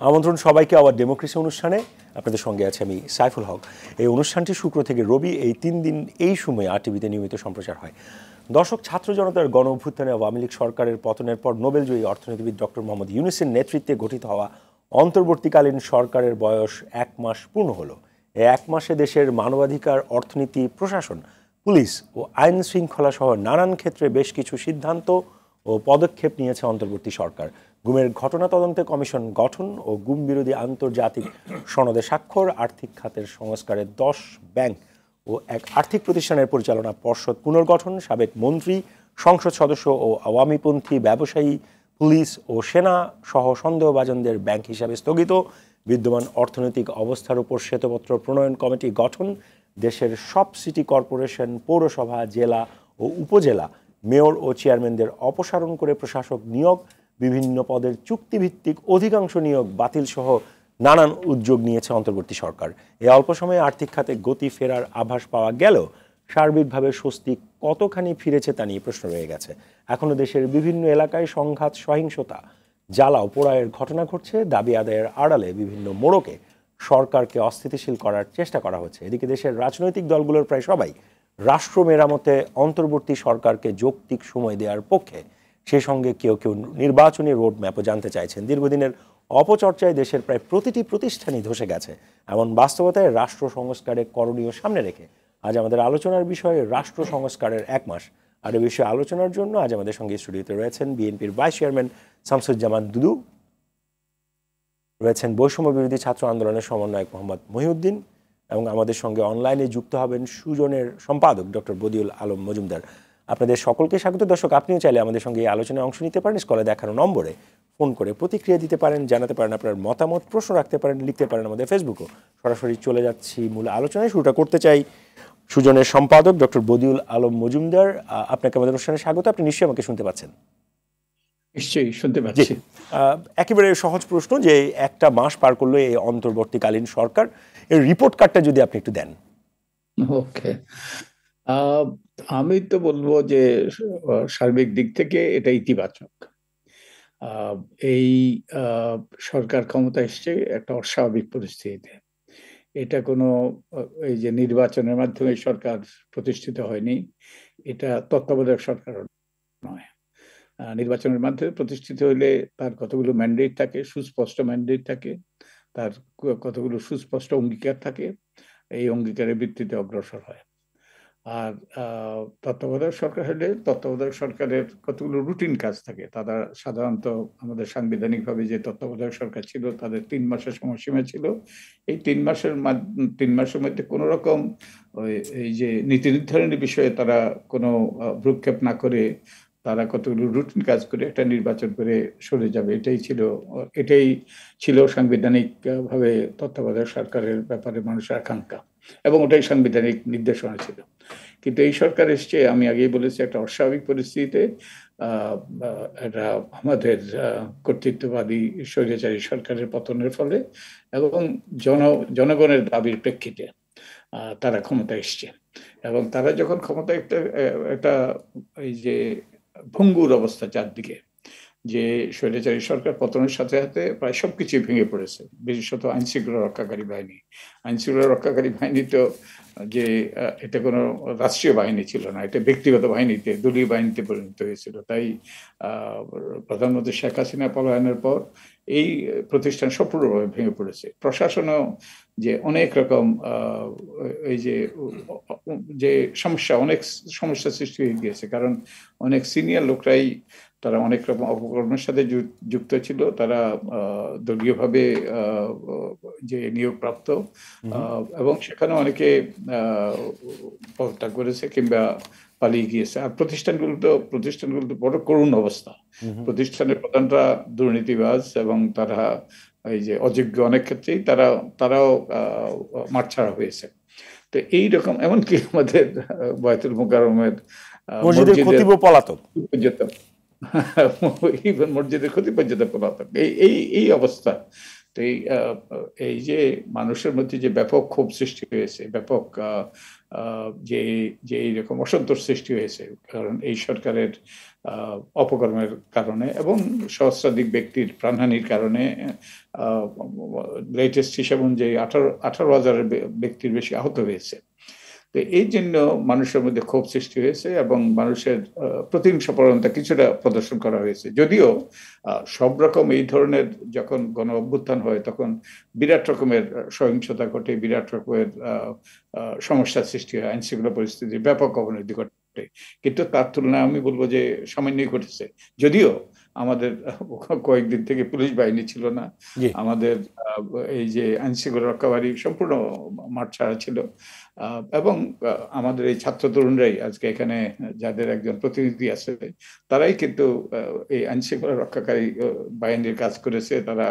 আমন্ত্রণ সবাইকে hour democracy অনুষ্ঠানে। আপনাদের সঙ্গে আছে আমি সাইফুল হক। এই অনুষ্ঠানটি শুক্র থেকে রবি এই 3 দিন এই সময়ে আরটিভিতে নিয়মিত সম্প্রচার হয়। দর্শক, ছাত্র জনতার গণ অভ্যুত্থানে আওয়ামী লীগ সরকারের পতনের পর নোবেলজয়ী অর্থনীতিবিদ ডক্টর মোহাম্মদ ইউনূসের নেতৃত্বে গঠিত হওয়া অন্তর্বর্তীকালীন সরকারের বয়স 1 মাস পূর্ণ হলো। এই 1 মাসে দেশের মানবাধিকার, অর্থনীতি, প্রশাসন, পুলিশ ও আইন শৃঙ্খলা সহ নানান ক্ষেত্রে বেশ কিছু সিদ্ধান্ত ও পদক্ষেপ নিয়েছে অন্তর্বর্তী সরকার। গুমের ঘটনা তদন্তে কমিশন গঠন ও গুম বিরোধী আন্তর্জাতিক সনদে স্বাক্ষর, আর্থিক খাতের সংস্কারে 10 ব্যাংক ও এক আর্থিক প্রতিষ্ঠানের পরিচালনা পর্ষদ পুনর্গঠন, সাবেক মন্ত্রী, সংসদ সদস্য ও আওয়ামীপন্থী ব্যবসায়ী, পুলিশ ও সেনা সহ সন্দেহভাজনদের ব্যাংক হিসাবে স্থগিত, বিদ্যমান অর্থনৈতিক অবস্থার উপর শ্বেতপত্র প্রণয়ন কমিটি গঠন, দেশের সব সিটি কর্পোরেশন, পৌরসভা, জেলা ও উপজেলা মেয়র ও চেয়ারম্যানদের অপসারণ করে প্রশাসক নিয়োগ, বিভিন্ন পদের চুক্তিভিত্তিক অধিকাংশ নিয়োগ বাতিল সহ নানান উদ্যোগ নিয়েছে অন্তর্বর্তী সরকার। এই অল্প সময়ে আর্থিক খাতে গতি ফেরার আভাস পাওয়া গেলেও সার্বিকভাবে স্বস্তি কতখানি ফিরেছে তা নিয়ে প্রশ্ন রয়ে গেছে। এখনও দেশের বিভিন্ন এলাকায় সংঘাত, সহিংসতা, জ্বালা ও পোড়াইয়ের ঘটনা ঘটছে। দাবি আদায়ের আড়ালে বিভিন্ন মোড়কে সরকারকে অস্থিতিশীল করার চেষ্টা করা হচ্ছে। এদিকে দেশের রাজনৈতিক দলগুলোর প্রায় সবাই রাষ্ট্র মেরামতে অন্তর্বর্তী সরকারকে যৌক্তিক সময় দেওয়ার পক্ষে। সেই সঙ্গে কেউ কেউ নির্বাচনী রোডম্যাপও জানতে চাইছেন। দীর্ঘদিনের অপচর্চায় দেশের প্রায় প্রতিটি প্রতিষ্ঠানই ধসে গেছে। এমন বাস্তবতায় রাষ্ট্র সংস্কারের করণীয় সামনে রেখে আজ আমাদের আলোচনার বিষয়ে রাষ্ট্র সংস্কারের 1 মাস। আর এই বিষয়ে আলোচনার জন্য আজ আমাদের সঙ্গে স্টুডিওতে রয়েছেন বিএনপির ভাইস চেয়ারম্যান শামসুজ্জামান দুদু, রয়েছেন বৈষম্য বিরোধী ছাত্র আন্দোলনের সমন্বয়ক মোহাম্মদ মহিউদ্দিন, এবং আমাদের সঙ্গে অনলাইনে যুক্ত হবেন সুজনের সম্পাদক ডক্টর বদিউল আলম মজুমদার। আপনাদের সকলকে স্বাগত। দর্শক, আপনিও চাইলে আমাদের সঙ্গে এই আলোচনায় অংশ নিতে পারেন। স্ক্রিনে দেখানো নম্বরে ফোন করে প্রতিক্রিয়া দিতে পারেন, জানাতে পারেন আপনার মতামত, প্রশ্ন রাখতে পারেন, লিখতে পারেন আমাদের ফেসবুকও। সরাসরি চলে যাচ্ছি মূল আলোচনায়। শুরুটা করতে চাই সুজনের সম্পাদক ডক্টর বদিউল আলম মজুমদার। আপনাকে আমাদের অনুষ্ঠানে স্বাগত। আপনি নিশ্চয়ই আমাকে শুনতে পাচ্ছেন? নিশ্চয়ই শুনতে পাচ্ছি। একেবারে সহজ প্রশ্ন, যে 1 মাস পার করলো এই অন্তর্বর্তীকালীন সরকার, এর রিপোর্ট কার্ডটা যদি আপনি একটু দেন। ওকে, আমি তো বলবো যে সার্বিক দিক থেকে এটা ইতিবাচক। এই সরকার ক্ষমতা এসছে একটা অস্বাভাবিক পরিস্থিতিতে। এটা কোনো এই যে নির্বাচনের মাধ্যমে সরকার প্রতিষ্ঠিত হয়নি, এটা তত্ত্বাবধায়ক সরকার নয়। নির্বাচনের মাধ্যমে প্রতিষ্ঠিত হইলে তার কতগুলো ম্যান্ডেট থাকে, সুস্পষ্ট ম্যান্ডেট থাকে, তার কতগুলো সুস্পষ্ট অঙ্গীকার থাকে, এই অঙ্গীকারের ভিত্তিতে অগ্রসর হয়। আর তত্ত্বাবধায়ক সরকার হলে তত্ত্বাবধায়ক সরকারের কতগুলো রুটিন কাজ থাকে। তারা সাধারণত আমাদের সাংবিধানিকভাবে যে তত্ত্বাবধায়ক সরকার ছিল তাদের 3 মাসের সময়সীমা ছিল। এই 3 মাসের মধ্যে কোনো রকম এই যে নীতি নির্ধারণের বিষয়ে তারা কোনো ভ্রুক্ষেপ না করে তারা কতগুলো রুটিন কাজ করে একটা নির্বাচন করে সরে যাবে, এটাই ছিল সাংবিধানিক ভাবে তত্ত্বাবধায়ক সরকারের ব্যাপারে মানুষের আকাঙ্ক্ষা, এবং ওটাই সাংবিধানিক নির্দেশনা ছিল। কিন্তু এই সরকার এসছে, আমি আগেই বলেছি, একটা অস্বাভাবিক পরিস্থিতিতে। এটা আমাদের কর্তৃত্ববাদী স্বৈরাচারী সরকারের পতনের ফলে এবং জনগণের দাবির প্রেক্ষিতে তারা ক্ষমতা এসছে। এবং তারা যখন ক্ষমতা একটা এই যে ভঙ্গুর অবস্থা চারদিকে, যে স্বৈরাচারী সরকার পতনের সাথে সাথে প্রায় সবকিছুই ভেঙে পড়েছে, বিশেষত আইনশৃঙ্খলা রক্ষাকারী বাহিনী। আইনশৃঙ্খলা রক্ষাকারী বাহিনী তো যে এটা কোনো রাষ্ট্রীয় বাহিনী ছিল না, এটা ব্যক্তিগত বাহিনীতে, দলীয় বাহিনীতে পরিণত হয়েছিল। তাই প্রধানমন্ত্রী শেখ হাসিনা পলায়নের পর এই প্রতিষ্ঠান সম্পূর্ণভাবে ভেঙে পড়েছে। প্রশাসনও যে অনেক রকম এই যে অনেক সমস্যা সৃষ্টি হয়ে গিয়েছে, কারণ অনেক সিনিয়র লোকরাই তারা অনেক রকম অপকর্মের সাথে যুক্ত ছিল। তারা দলীয়ভাবে যে নিয়োগপ্রাপ্ত, এবং সেখানে অনেকে পদত্যাগ করেছে কিংবা পালিয়ে গিয়েছে। আর প্রতিষ্ঠানগুলো তো বড় করুণ অবস্থা। প্রতিষ্ঠানের প্রধানরা দুর্নীতিবাজ এবং তারা এই যে অযোগ্য, অনেক ক্ষেত্রেই তারাও মাঠ ছাড়া হয়েছে। তো এইরকম, এমনকি আমাদের বায়তুল মুকাররমের মসজিদের পলাতক মসজিদের ক্ষতি পর্যন্ত পলাতক, এই অবস্থা। তো এই যে মানুষের মধ্যে যে ব্যাপক ক্ষোভ সৃষ্টি হয়েছে, ব্যাপক যে যে এইরকম অসন্তোষ সৃষ্টি হয়েছে, কারণ এই সরকারের অপকর্মের কারণে এবং সহস্রাধিক ব্যক্তির প্রাণহানির কারণে, লেটেস্ট হিসাব অনুযায়ী 18,000 ব্যক্তির বেশি আহত হয়েছে। তো এই জন্য মানুষের মধ্যে ক্ষোভ সৃষ্টি হয়েছে এবং মানুষের প্রতিহিংসাপরতা কিছুটা প্রদর্শন করা হয়েছে। যদিও সব রকম এই ধরনের যখন গণ অভ্যুত্থান হয় তখন বিরাট রকমের সহিংসতা ঘটে, বিরাট রকমের সমস্যার সৃষ্টি হয়, আইনশৃঙ্খলা পরিস্থিতির ব্যাপক অবনতি ঘটে, কিন্তু তার তুলনায় আমি বলবো যে সামান্যই ঘটেছে। যদিও আমাদের কয়েকদিন থেকে পুলিশ বাহিনী ছিল না, আমাদের এই যে আইনশৃঙ্খলা রক্ষাকারী সম্পূর্ণ মাঠ ছাড়া ছিল, এবং আমাদের এই ছাত্র তরুণরাই আজকে এখানে যাদের একজন প্রতিনিধি আছে তারাই কিন্তু এই আইনশৃঙ্খলা রক্ষাকারী বাহিনীর কাজ করেছে, তারা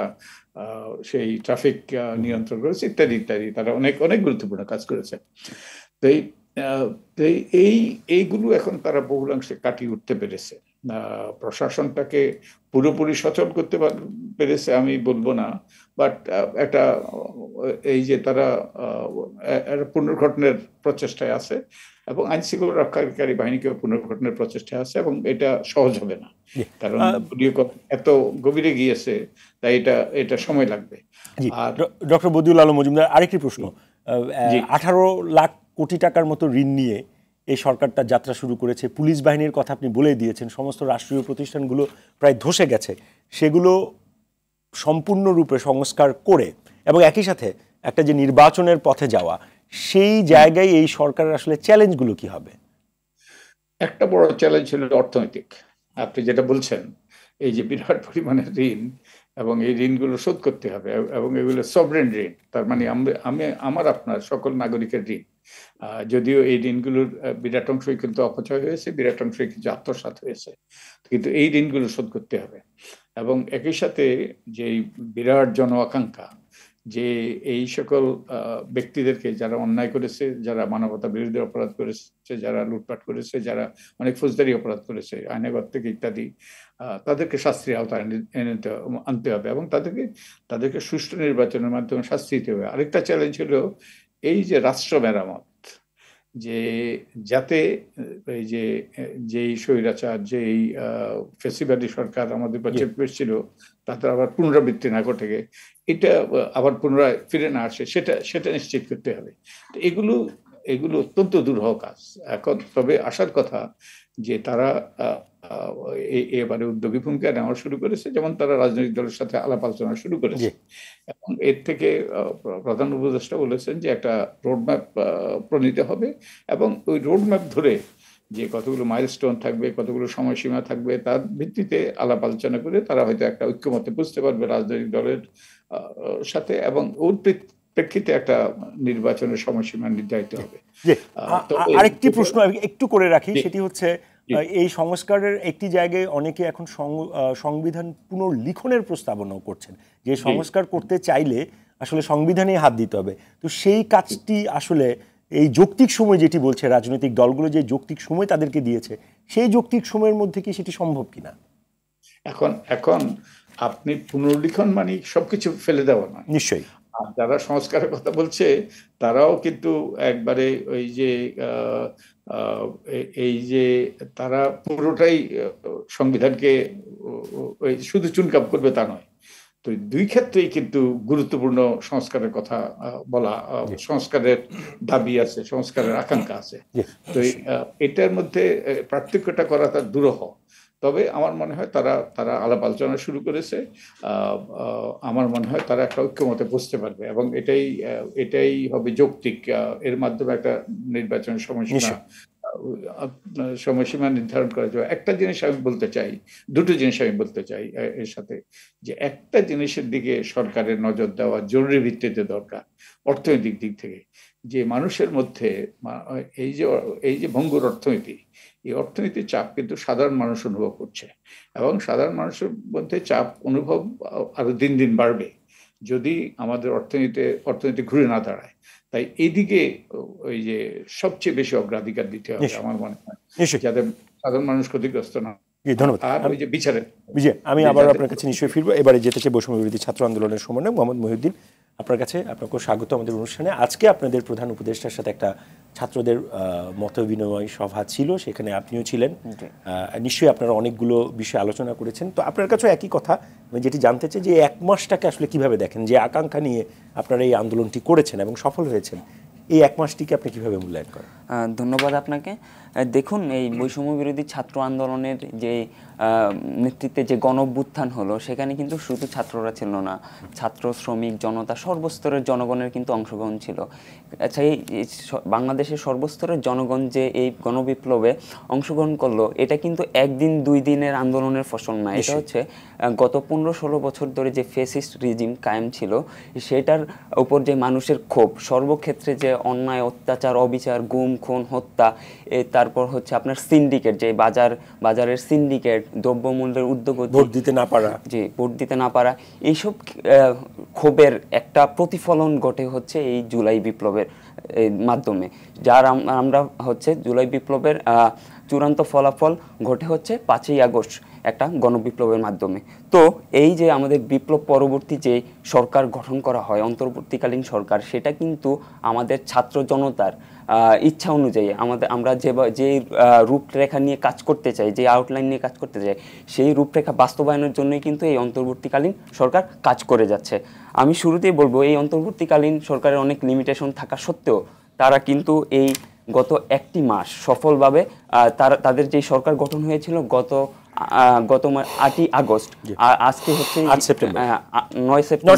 সেই ট্রাফিক নিয়ন্ত্রণ করেছে ইত্যাদি ইত্যাদি, তারা অনেক অনেক গুরুত্বপূর্ণ কাজ করেছে। তো এইগুলো এখন তারা বহুলাংশে কাটিয়ে উঠতে পেরেছে। প্রশাসনটাকে পুরোপুরি সচল করতে পেরেছে আমি বলবো না, বাট একটা এই যে তারা পুনর্গঠনের প্রচেষ্টায় আছে এবং আইনশৃঙ্খলা রক্ষাকারী বাহিনীকে পুনর্গঠনের প্রচেষ্টায় আছে, এবং এটা সহজ হবে না, কারণ এত গভীরে গিয়েছে, তাই এটা সময় লাগবে। আর ডক্টর বদিউল আলম মজুমদার, আরেকটি প্রশ্ন, 18 লাখ কোটি টাকার মতো ঋণ নিয়ে এই সরকারটা যাত্রা শুরু করেছে। পুলিশ বাহিনীর কথা আপনি বলে দিয়েছেন, সমস্ত রাষ্ট্রীয় প্রতিষ্ঠানগুলো প্রায় ধসে গেছে, সেগুলো সম্পূর্ণরূপে সংস্কার করে এবং একই সাথে একটা যে নির্বাচনের পথে যাওয়া, সেই জায়গায় এই সরকারের আসলে চ্যালেঞ্জগুলো কি হবে? একটা বড় চ্যালেঞ্জ হলো অর্থনৈতিক। আপনি যেটা বলছেন, এই যে বিরাট পরিমাণের ঋণ, এবং এই ঋণগুলো শোধ করতে হবে, এবং এগুলো সভরেন ঋণ, তার মানে আমার আপনার সকল নাগরিকের ঋণ। যদিও এই ঋণগুলোর বিরাট অংশই কিন্তু অপচয় হয়েছে, বিরাট অংশই কিন্তু আত্মসাৎ হয়েছে, কিন্তু এই ঋণগুলো শোধ করতে হবে। এবং একই সাথে যে বিরাট জন আকাঙ্ক্ষা যে এই সকল ব্যক্তিদেরকে যারা অন্যায় করেছে, যারা মানবতা বিরোধী অপরাধ করেছে, যারা লুটপাট করেছে, যারা অনেক ফৌজদারি অপরাধ করেছে আইনাগর থেকে ইত্যাদি, তাদেরকে শাস্তির আওতায় আনতে হবে এবং তাদেরকে সুষ্ঠু নির্বাচনের মাধ্যমে শাস্তি দিতে হবে। আরেকটা চ্যালেঞ্জ হলো এই যে রাষ্ট্র মেরামত, যে যাতে এই যে যেই স্বৈরাচার, যেই ফ্যাসিবাদী সরকার আমাদের উপর চেপে বসছিল, তাদের আবার পুনরাবৃত্তি না ঘটে, এটা আবার পুনরায় ফিরে না আসে, সেটা নিশ্চিত করতে হবে। তো এগুলো অত্যন্ত দুরূহ কাজ। এখন তবে আসার কথা যে তারা এবারে উদ্যোগী ভূমিকা নেওয়া শুরু করেছে, যেমন তারা রাজনৈতিক দলের সাথে আলাপ আলোচনা শুরু করেছে, এবং এর থেকে প্রধান উপদেষ্টা বলেছেন যে একটা রোডম্যাপ প্রণীত হবে, এবং ওই রোডম্যাপ ধরে যে কতগুলো মাইলস্টোন থাকবে, কতগুলো সময়সীমা থাকবে, তার ভিত্তিতে আলাপ আলোচনা করে তারা হয়তো একটা ঐক্যমতে বুঝতে পারবে রাজনৈতিক দলের সাথে, এবং ওর প্রেক্ষিতে একটা নির্বাচনের সময়সীমা নির্ধারিত হবে। আরেকটি প্রশ্ন একটু করে রাখি, সেটি হচ্ছে এই সংস্কারের একটি জায়গায় অনেকে এখন সংবিধান পুনর্লিখনের প্রস্তাবনাও করছেন, যে সংস্কার করতে চাইলে আসলে সংবিধানে হাত দিতে হবে। তো সেই কাজটি আসলে এই যৌক্তিক সময় যেটি বলছে রাজনৈতিক দলগুলো, যে যৌক্তিক সময় তাদেরকে দিয়েছে, সেই যৌক্তিক সময়ের মধ্যে কি সেটি সম্ভব কিনা? এখন আপনি পুনর্লিখন মানে সবকিছু ফেলে দেওয়া না, নিশ্চয়ই। আর যারা সংস্কারের কথা বলছে তারাও কিন্তু একবারে এই যে তারা পুরোটাই সংবিধানকে শুধু চুনকাম করবে তা নয়। তো দুই ক্ষেত্রেই কিন্তু গুরুত্বপূর্ণ সংস্কারের কথা বলা, সংস্কারের দাবি আছে, সংস্কারের আকাঙ্ক্ষা আছে। তো এটার মধ্যে পার্থক্যটা করা তার দুরূহ। তবে আমার মনে হয় তারা আলাপ আলোচনা শুরু করেছে। আমার মনে হয় তারা একটা ঐক্যমতে বুঝতে পারবে, এবং এটাই হবে যৌক্তিক। এর মাধ্যমে একটা নির্বাচনের সময়সীমা নির্ধারণ করা যাবে। একটা জিনিস আমি বলতে চাই, দুটো জিনিস আমি বলতে চাই এর সাথে, যে একটা জিনিসের দিকে সরকারের নজর দেওয়া জরুরি ভিত্তিতে দরকার অর্থনৈতিক দিক থেকে, যে মানুষের মধ্যে এই যে ভঙ্গুর অর্থনীতি, এই অর্থনীতির চাপ কিন্তু সাধারণ মানুষ অনুভব করছে, এবং সাধারণ মানুষের মধ্যে চাপ অনুভব আরো দিন দিন বাড়বে যদি আমাদের অর্থনীতি ঘুরে না দাঁড়ায়। তাই এইদিকে ওই যে সবচেয়ে বেশি অগ্রাধিকার দিতে হবে আমার মনে হয়, যাতে সাধারণ মানুষ ক্ষতিগ্রস্ত না ধন্যবাদ। আর ওই যে বিচারের আমি আবার আপনার কাছে নিশ্চয়ই ফিরবো। এবারে যেতে চাই বৈষম্য বিরোধী ছাত্র আন্দোলনের সমন্বয়ক মোহাম্মদ মহিউদ্দিন, আপনার কাছে। আপনাকে স্বাগত আমাদের অনুষ্ঠানে। আজকে আপনাদের প্রধান উপদেষ্টার সাথে একটা ছাত্রদের মত বিনিময় সভা ছিল, সেখানে আপনিও ছিলেন। নিশ্চয়ই আপনারা অনেকগুলো বিষয় আলোচনা করেছেন। তো আপনার কাছেও একই কথা, আমি যেটি জানতে চাই যে 1 মাসটাকে আসলে কিভাবে দেখেন, যে আকাঙ্ক্ষা নিয়ে আপনারা এই আন্দোলনটি করেছেন এবং সফল হয়েছেন, এই 1 মাসটিকে আপনি কিভাবে মূল্যায়ন করেন? ধন্যবাদ আপনাকে। দেখুন, এই বৈষম্য বিরোধী ছাত্র আন্দোলনের যে নেতৃত্বে যে গণঅভ্যুত্থান হলো, সেখানে কিন্তু শুধু ছাত্ররা ছিল না, ছাত্র, শ্রমিক, জনতা, সর্বস্তরের জনগণের কিন্তু অংশগ্রহণ ছিল। আচ্ছা, এই বাংলাদেশের সর্বস্তরের জনগণ যে এই গণবিপ্লবে অংশগ্রহণ করলো, এটা কিন্তু একদিন 2 দিনের আন্দোলনের ফসল না। এটা হচ্ছে গত 15-16 বছর ধরে যে ফেসিস্ট রিজিম কায়েম ছিল, সেটার উপর যে মানুষের ক্ষোভ, সর্বক্ষেত্রে যে অন্যায়, অত্যাচার, অবিচার, গুম, খুন, হত্যা, তারপর হচ্ছে আপনার সিন্ডিকেট, যে বাজারের সিন্ডিকেট, দ্রব্যমূল্যের ঊর্ধ্বগতি, ভোট দিতে না পারা, ভোট দিতে না পারা, এইসব ক্ষোভের একটা প্রতিফলন ঘটে হচ্ছে এই জুলাই বিপ্লবের মাধ্যমে। যার আমরা হচ্ছে জুলাই বিপ্লবের চূড়ান্ত ফলাফল ঘটে হচ্ছে 5ই আগস্ট একটা গণবিপ্লবের মাধ্যমে। তো এই যে আমাদের বিপ্লব পরবর্তী যে সরকার গঠন করা হয়, অন্তর্বর্তীকালীন সরকার, সেটা কিন্তু আমাদের ছাত্র জনতার ইচ্ছা অনুযায়ী আমরা যে রূপরেখা নিয়ে কাজ করতে চাই, যে আউটলাইন নিয়ে কাজ করতে চাই, সেই রূপরেখা বাস্তবায়নের জন্যই কিন্তু এই অন্তর্বর্তীকালীন সরকার কাজ করে যাচ্ছে। আমি শুরুতেই বলবো, এই অন্তর্বর্তীকালীন সরকারের অনেক লিমিটেশন থাকা সত্ত্বেও তারা কিন্তু এই গত 1টি মাস সফলভাবে তাদের যে সরকার গঠন হয়েছিল গত 8ই আগস্ট, আর আজকে হচ্ছে 9 সেপ্টেম্বর,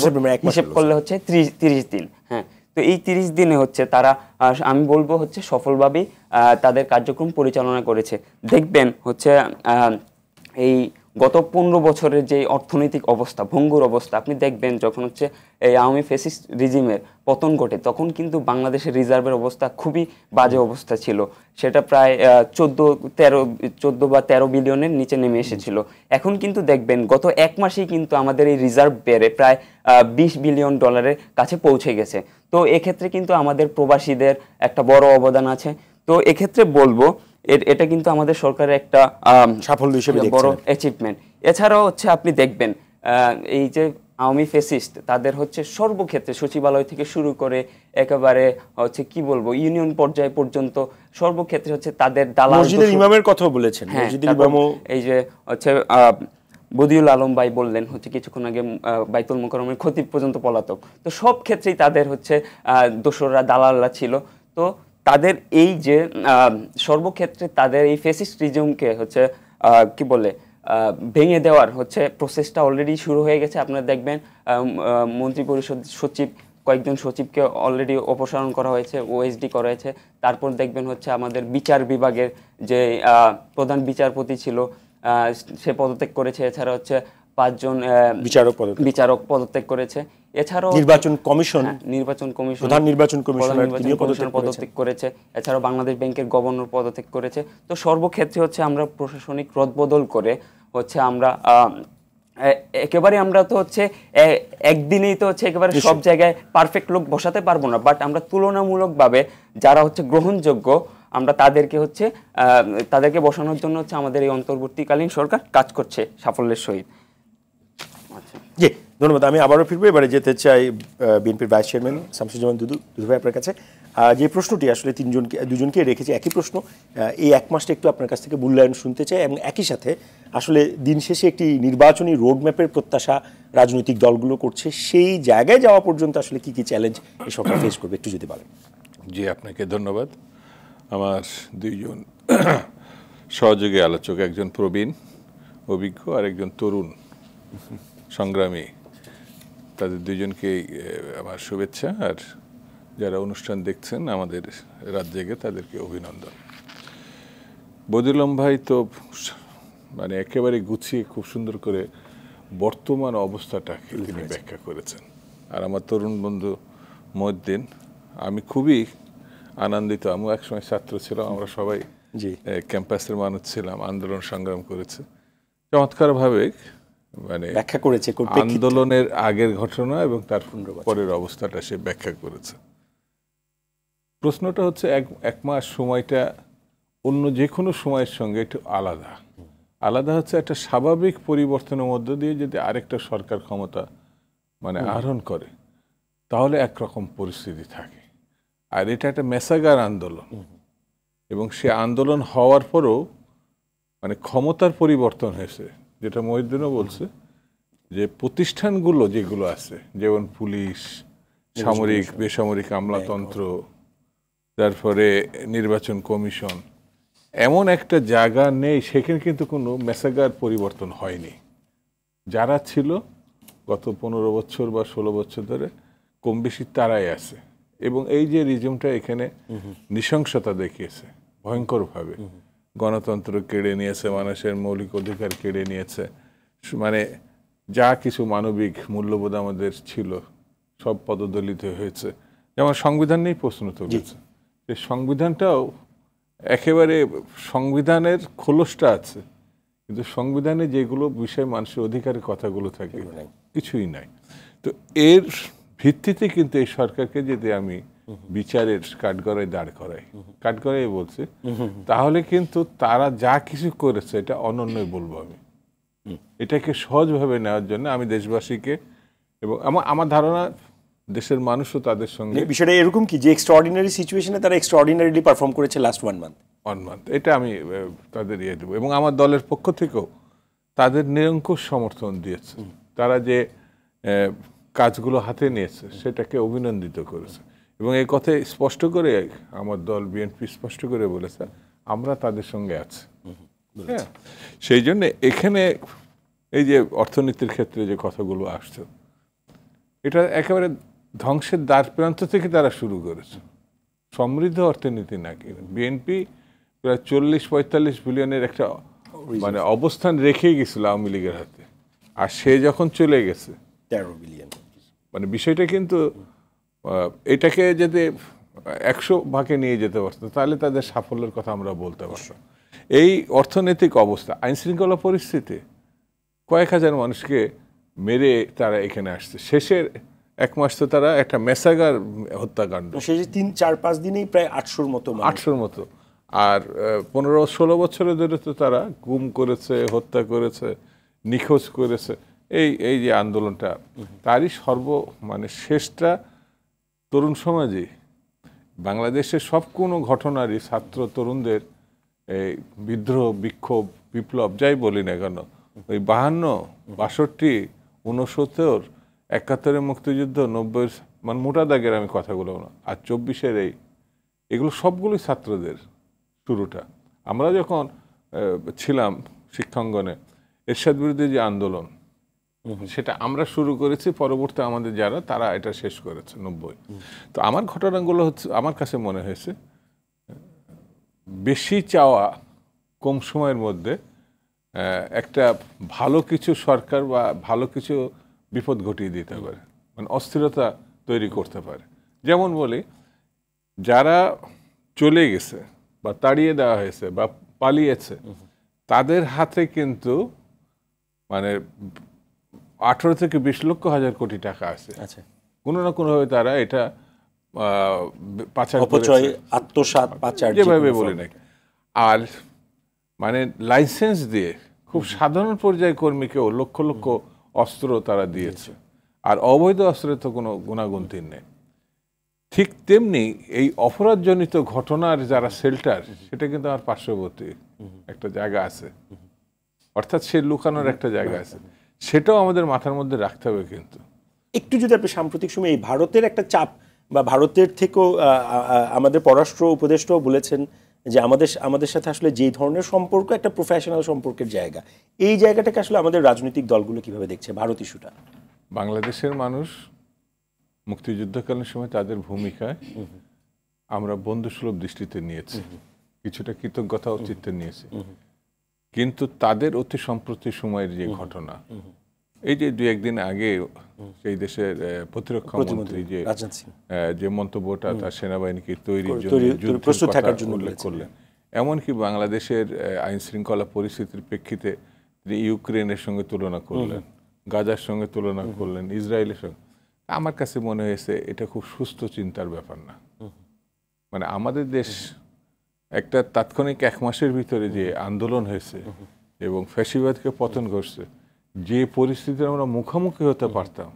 হিসেব করলে হচ্ছে 30 দিন। হ্যাঁ, তো এই 30 দিনে হচ্ছে তারা, আমি বলবো হচ্ছে সফলভাবেই তাদের কার্যক্রম পরিচালনা করেছে। দেখবেন হচ্ছে এই গত 15 বছরের যে অর্থনৈতিক অবস্থা, ভঙ্গুর অবস্থা, আপনি দেখবেন যখন হচ্ছে এই আওয়ামী ফ্যাসিস্ট রিজিমের পতন ঘটে, তখন কিন্তু বাংলাদেশের রিজার্ভের অবস্থা খুবই বাজে অবস্থা ছিল। সেটা প্রায় 14 বা 13 বিলিয়নের নিচে নেমে এসেছিল। এখন কিন্তু দেখবেন গত 1 মাসেই কিন্তু আমাদের এই রিজার্ভ বেড়ে প্রায় 20 বিলিয়ন ডলারের কাছে পৌঁছে গেছে। তো এক্ষেত্রে কিন্তু আমাদের প্রবাসীদের একটা বড় অবদান আছে। তো এক্ষেত্রে বলবো এটা কিন্তু আমাদের সরকারের একটা সাফল্য হিসেবে বড় অ্যাচিভমেন্ট। এছাড়াও হচ্ছে আপনি দেখবেন এই যে আওয়ামী ফ্যাসিস্ট, তাদের হচ্ছে সর্বক্ষেত্রে সচিবালয় থেকে শুরু করে একেবারে হচ্ছে কি বলবো ইউনিয়ন পর্যায় পর্যন্ত সর্বক্ষেত্রে হচ্ছে তাদের দালাল, মসজিদের ইমামের কথা বলেছেন, মসজিদের ইমামও এই যে হচ্ছে বদিউল আলম ভাই বললেন হচ্ছে কিছুক্ষণ আগে বাইতুল মোকাররমের খতিব পর্যন্ত পলাতক। তো সব ক্ষেত্রেই তাদের হচ্ছে দোসররা, দালালরা ছিল। তো তাদের এই যে সর্বক্ষেত্রে তাদের এই ফ্যাসিস্ট রিজিমকে হচ্ছে কি বলে ভেঙে দেওয়ার হচ্ছে প্রসেসটা অলরেডি শুরু হয়ে গেছে। আপনারা দেখবেন মন্ত্রী পরিষদ সচিব, কয়েকজন সচিবকে অলরেডি অপসারণ করা হয়েছে, ওএসডি করা হয়েছে। তারপর দেখবেন হচ্ছে আমাদের বিচার বিভাগের যে প্রধান বিচারপতি ছিল, সে পদত্যাগ করেছে। এছাড়া হচ্ছে 5 জন বিচারক পদত্যাগ করেছে। এছাড়াও নির্বাচন কমিশন, প্রধান নির্বাচন কমিশনার পদত্যাগ করেছে। এছাড়াও বাংলাদেশ ব্যাংকের গভর্নর পদত্যাগ করেছে। তো সর্বক্ষেত্রে হচ্ছে আমরা প্রশাসনিক রদবদল করে হচ্ছে আমরা একেবারে আমরা তো হচ্ছে একদিনেই তো হচ্ছে একেবারে সব জায়গায় পারফেক্ট লোক বসাতে পারবো না, বাট আমরা তুলনামূলকভাবে যারা হচ্ছে গ্রহণযোগ্য, আমরা তাদেরকে বসানোর জন্য হচ্ছে আমাদের এই অন্তর্বর্তীকালীন সরকার কাজ করছে সাফল্যের সহিত। জি, ধন্যবাদ। আমি আবারও ফিরবো, এবারে যেতে চাই বিএনপির ভাইস চেয়ারম্যান শামসুজ্জামান দুদু ভাই আপনার কাছে। যে প্রশ্নটি আসলে দুজনকে রেখেছি, একই প্রশ্ন। এই 1 মাসটা একটু আপনার কাছ থেকে মূল্যায়ন শুনতে চাই, এবং একই সাথে আসলে দিন শেষে একটি নির্বাচনী রোডম্যাপের প্রত্যাশা রাজনৈতিক দলগুলো করছে, সেই জায়গায় যাওয়া পর্যন্ত আসলে কি কি চ্যালেঞ্জ এই সরকার ফেস করবে একটু যদি বলেন। জি, আপনাকে ধন্যবাদ। আমার 2 জন সহযোগী আলোচক, একজন প্রবীণ অভিজ্ঞ আর একজন তরুণ সংগ্রামী, তাদের 2 জনকেই আমার শুভেচ্ছা। আর যারা অনুষ্ঠান দেখছেন আমাদের রাত জেগে, তাদেরকে অভিনন্দন। বদিউল আলম ভাই তো মানে একেবারে গুছিয়ে খুব সুন্দর করে বর্তমান অবস্থাটাকে তিনি ব্যাখ্যা করেছেন। আর আমার তরুণ বন্ধু মহিউদ্দিন, আমি খুবই আনন্দিত। আমিও একসময় ছাত্র ছিলাম, আমরা সবাই ক্যাম্পাসের মানুষ ছিলাম, আন্দোলন সংগ্রাম করেছে, চমৎকারভাবে মানে ব্যাখ্যা করেছে আন্দোলনের আগের ঘটনা এবং তার পরের অবস্থাটা সে ব্যাখ্যা করেছে। প্রশ্নটা হচ্ছে 1 মাস সময়টা অন্য যে কোনো সময়ের সঙ্গে একটু আলাদা। আলাদা হচ্ছে একটা স্বাভাবিক পরিবর্তনের মধ্য দিয়ে যদি আরেকটা সরকার ক্ষমতা মানে আরোহণ করে তাহলে একরকম পরিস্থিতি থাকে। আর এটা একটা মেসাগার আন্দোলন, এবং সে আন্দোলন হওয়ার পরও মানে ক্ষমতার পরিবর্তন হয়েছে, যেটা মহিউদ্দিনও বলছে যে প্রতিষ্ঠানগুলো যেগুলো আছে, যেমন পুলিশ, সামরিক বেসামরিক আমলাতন্ত্র, তারপরে নির্বাচন কমিশন, এমন একটা জায়গা নেই সেখানে কিন্তু কোনো মেসাগার পরিবর্তন হয়নি। যারা ছিল গত 15 বছর বা 16 বছর ধরে কম বেশি তারাই আছে, এবং এই যে রিজিমটা এখানে নৃশংসতা দেখিয়েছে ভয়ঙ্করভাবে, গণতন্ত্র কেড়ে নিয়েছে, মানুষের মৌলিক অধিকার কেড়ে নিয়েছে, মানে যা কিছু মানবিক মূল্যবোধ আমাদের ছিল সব পদদলিত হয়েছে। যেমন সংবিধান নিয়েই প্রশ্ন তুলেছে, এই সংবিধানটাও একেবারে সংবিধানের খোলসটা আছে, কিন্তু সংবিধানে যেগুলো বিষয় মানুষের অধিকারের কথাগুলো থাকে কিছুই নাই। তো এর ভিত্তিতে কিন্তু এই সরকারকে যদি আমি বিচারের কাঠগড়ায় দাঁড় করাই, কাঠগড়াই বলছে, তাহলে কিন্তু তারা যা কিছু করেছে এটা অনন্যই বলবো আমি। এটাকে সহজভাবে নেওয়ার জন্য আমি দেশবাসীকে এবং আমার ধারণা দেশের মানুষও তাদের সঙ্গে বিষয়টা এরকম কি যে এক্সট্রাঅর্ডিনারি সিচুয়েশনে তারা এক্সট্রাঅর্ডিনারিলি পারফর্ম করেছে লাস্ট 1 মান্থ, এটা আমি তাদের ইয়ে দেবো, এবং আমার দলের পক্ষ থেকেও তাদের নিরঙ্কুশ সমর্থন দিয়েছে। তারা যে কাজগুলো হাতে নিয়েছে সেটাকে অভিনন্দিত করেছে, এবং এই কথাই স্পষ্ট করে আমার দল বিএনপি স্পষ্ট করে বলেছে আমরা তাদের সঙ্গে আছি। হ্যাঁ, সেই জন্য এখানে এই যে অর্থনীতির ক্ষেত্রে যে কথাগুলো আসছে, এটা একেবারে ধ্বংসের দ্বার প্রান্ত থেকে তারা শুরু করেছে, সমৃদ্ধ অর্থনীতি নাকি। বিএনপি প্রায় 40-45 বিলিয়নের একটা মানে অবস্থান রেখেই গেছিল আওয়ামী লীগের হাতে, আর সে যখন চলে গেছে 13 বিলিয়ন, মানে বিষয়টা কিন্তু এটাকে যদি 100 ভাগে নিয়ে যেতে পারতো তাহলে তাদের সাফল্যের কথা আমরা বলতে পারতাম। এই অর্থনৈতিক অবস্থা, আইনশৃঙ্খলা পরিস্থিতি, কয়েক হাজার মানুষকে মেরে তারা এখানে আসছে, শেষের 1 মাস তো তারা একটা মেসাগার হত্যাকাণ্ড, সেই 3-4-5 দিনেই প্রায় 800-র মতো, আর 15-16 বছরের ধরে তো তারা গুম করেছে, হত্যা করেছে, নিখোঁজ করেছে। এই যে আন্দোলনটা, তারই মানে শেষটা তরুণ সমাজে বাংলাদেশের সব কোনো ঘটনারই ছাত্র তরুণদের এই বিদ্রোহ, বিক্ষোভ, বিপ্লব যাই বলি না কেন, ওই 52, 62, 69, 71-এর মুক্তিযুদ্ধ, 90-এর মানে মোটা দাগের আমি কথাগুলো না, আর 24-এর এগুলো সবগুলোই ছাত্রদের শুরুটা। আমরা যখন ছিলাম শিক্ষাঙ্গনে, এরশাদ বিরোধী যে আন্দোলন সেটা আমরা শুরু করেছি, পরবর্তী আমাদের যারা তারা এটা শেষ করেছে 90। তো আমার ঘটনাগুলো হচ্ছে, আমার কাছে মনে হয়েছে বেশি চাওয়া কম সময়ের মধ্যে একটা ভালো কিছু সরকার বা ভালো কিছু বিপদ ঘটিয়ে দিতে পারে, মানে অস্থিরতা তৈরি করতে পারে। যেমন বলি, যারা চলে গেছে বা তাড়িয়ে দেওয়া হয়েছে বা পালিয়েছে, তাদের হাতে কিন্তু মানে 18 থেকে 20 লক্ষ হাজার কোটি টাকা আছে। কোনো না কোনোভাবে তারা এটা পাচার অপচয়, আত্মসাৎ, পাচার যেভাবে বলি না, আর মানে লাইসেন্স দিয়ে খুব সাধারণ পর্যায়ে কর্মীকেও লক্ষ লক্ষ অস্ত্র তারা দিয়েছে, আর অবৈধ অস্ত্রের তো কোনো গুণাগুন্তির নেই। ঠিক তেমনি এই অপরাধজনিত ঘটনার যারা শেল্টার, সেটা কিন্তু আমার পার্শ্ববর্তী একটা জায়গা আছে, অর্থাৎ সে লুকানোর একটা জায়গা আছে, সেটাও আমাদের মাথার মধ্যে রাখতে হবে। কিন্তু একটু যদি আপনি সাম্প্রতিক সময়ে এই ভারতের একটা চাপ বা ভারতের থেকেও আমাদের পররাষ্ট্র উপদেষ্টাও বলেছেন যে আমাদের সাথে আসলে যে ধরনের সম্পর্ক একটা প্রফেশনাল সম্পর্কের জায়গা, এই জায়গাটাকে আসলে আমাদের রাজনৈতিক দলগুলো কিভাবে দেখছে ভারত ইস্যুটা? বাংলাদেশের মানুষ মুক্তিযুদ্ধকালীন সময় তাদের ভূমিকায় আমরা বন্ধুসুলভ দৃষ্টিতে নিয়েছি, কিছুটা কৃতজ্ঞতা ও চিত্তে নিয়েছি, কিন্তু তাদের অতি সম্প্রতি সময়ের যে ঘটনা, এই যে 2-1 দিন আগে সেই দেশের প্রতিরক্ষা মন্ত্রী যে মন্তব্যটা তার সেনাবাহিনীকে তৈরির জন্য প্রস্তুত থাকার জন্য উল্লেখ করলেন, এমনকি বাংলাদেশের আইন শৃঙ্খলা পরিস্থিতির প্রেক্ষিতে ইউক্রেনের সঙ্গে তুলনা করলেন, গাজার সঙ্গে তুলনা করলেন, ইসরায়েলের সঙ্গে। আমার কাছে মনে হয়েছে এটা খুব সুস্থ চিন্তার ব্যাপার না। মানে আমাদের দেশ একটা তাৎক্ষণিক 1 মাসের ভিতরে যে আন্দোলন হয়েছে, এবং ফ্যাসিবাদকে পতন করছে, যে পরিস্থিতির আমরা মুখোমুখি হতে পারতাম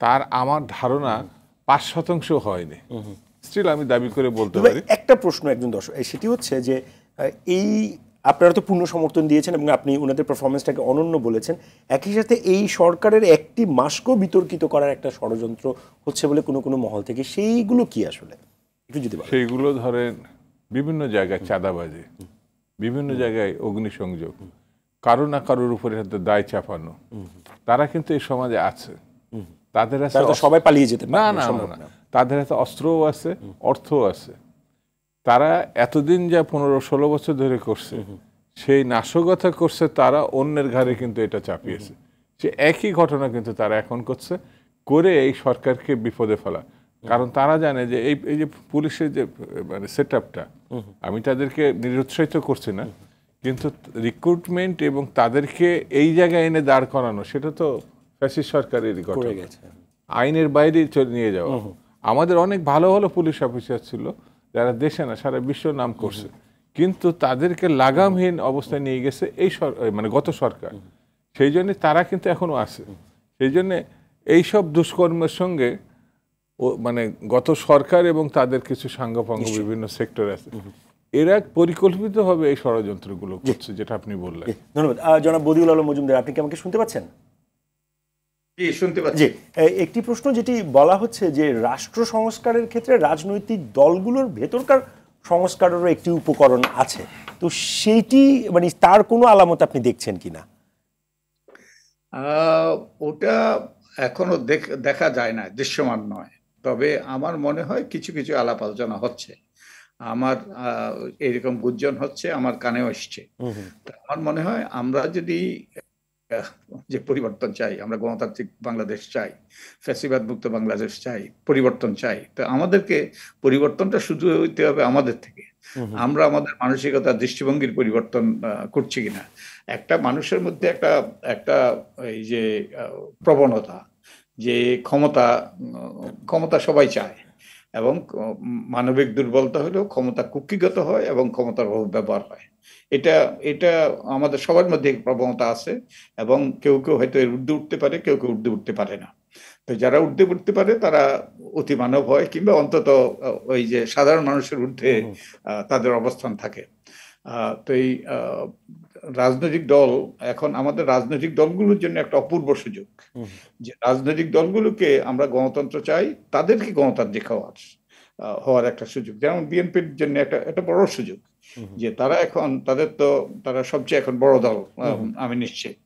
তার আমার ধারণা 5% হয়নি। স্টিল আমি দাবি করে বলতে পারি। একটা প্রশ্ন একজন দর্শক, সেটি হচ্ছে যে এই আপনারা তো পূর্ণ সমর্থন দিয়েছেন এবং আপনি ওনাদের পারফরমেন্সটাকে অনন্য বলেছেন, একই সাথে এই সরকারের একটি মাসকেও বিতর্কিত করার একটা ষড়যন্ত্র হচ্ছে বলে কোনো কোনো মহল থেকে, সেইগুলো কি আসলে একটু যদি বলেন। সেইগুলো ধরেন বিভিন্ন জায়গায় চাঁদাবাজি, বিভিন্ন জায়গায় অগ্নিসংযোগ, কারো না কারোর উপরে হয়তো দায় চাপানো, তারা কিন্তু এই সমাজে আছে। তাদের সবাই পালিয়ে যেতে না না না, তাদের হাতে অস্ত্রও আছে, অর্থও আছে। তারা এতদিন যা 15-16 বছর ধরে করছে, সেই নাশকতা করছে, তারা অন্যের ঘাড়ে কিন্তু এটা চাপিয়েছে। সে একই ঘটনা কিন্তু তারা এখন করছে, করে এই সরকারকে বিপদে ফেলা। কারণ তারা জানে যে এই যে পুলিশের যে মানে সেট আপটা, আমি তাদেরকে নিরুৎসাহিত করছি না, কিন্তু রিক্রুটমেন্ট এবং তাদেরকে এই জায়গায় এনে দাঁড় করানো, সেটা তো ফ্যাসিস্ট সরকারেরই ঘটনা। আইনের বাইরে নিয়ে যাওয়া। আমাদের অনেক ভালো ভালো পুলিশ অফিসার ছিল যারা দেশে না সারা বিশ্ব নাম করছে, কিন্তু তাদেরকে লাগামহীন অবস্থায় নিয়ে গেছে এই মানে গত সরকার। সেই জন্য তারা কিন্তু এখনো আছে। সেই জন্য এইসব দুষ্কর্মের সঙ্গে মানে গত সরকার এবং তাদের কিছু সাঙ্গপাঙ্গ বিভিন্ন সেক্টর আছে, এরা পরিকল্পিতভাবে এই ষড়যন্ত্রগুলো করছে, যেটা আপনি বললেন। ধন্যবাদ। জনাব বদিউল আলম মজুমদার, আপনি কি আমাকে শুনতে পাচ্ছেন? জি, শুনতে পাচ্ছি। জি, একটি প্রশ্ন যেটি বলা হচ্ছে যে রাষ্ট্র সংস্কারের ক্ষেত্রে রাজনৈতিক দলগুলোর ভেতরকার সংস্কারেরও একটি উপকরণ আছে, তো সেইটি মানে তার কোনো আলামত আপনি দেখছেন কিনা? ওটা এখনো দেখা যায় না, দৃশ্যমান নয়। তবে আমার মনে হয় কিছু কিছু আলাপ আলোচনা হচ্ছে, আমার এরকম গুঞ্জন হচ্ছে, আমার কানেও এসছে। আমার মনে হয় আমরা যদি যে পরিবর্তন চাই, আমরা গণতান্ত্রিক বাংলাদেশ চাই, ফ্যাসিবাদ মুক্ত বাংলাদেশ চাই, পরিবর্তন চাই, তো আমাদেরকে পরিবর্তনটা শুরু হইতে হবে আমাদের থেকে। আমরা আমাদের মানসিকতা, দৃষ্টিভঙ্গির পরিবর্তন করছি কিনা। একটা মানুষের মধ্যে একটা এই যে প্রবণতা, যে ক্ষমতা সবাই চায়, এবং মানবিক দুর্বলতা হলেও ক্ষমতা কুক্ষিগত হয় এবং ক্ষমতার অপব্যবহার হয়। এটা আমাদের সবার মধ্যে প্রবণতা আছে, এবং কেউ কেউ হয়তো এর ঊর্ধ্বে উঠতে পারে, কেউ কেউ ঊর্ধ্বে উঠতে পারে না। তো যারা ঊর্ধ্বে উঠতে পারে তারা অতি মানব হয়, কিংবা অন্তত ওই যে সাধারণ মানুষের ঊর্ধ্বে তাদের অবস্থান থাকে। তো এই রাজনৈতিক দল, এখন আমাদের রাজনৈতিক দলগুলোর জন্য একটা অপূর্ব সুযোগ, যে রাজনৈতিক দলগুলোকে আমরা গণতন্ত্র চাই, তাদেরকে গণতান্ত্রিক হওয়ার একটা সুযোগ। যেমন বিএনপির জন্য একটা বড় সুযোগ, যে তারা সবচেয়ে এখন বড় দল, আমি নিশ্চিত।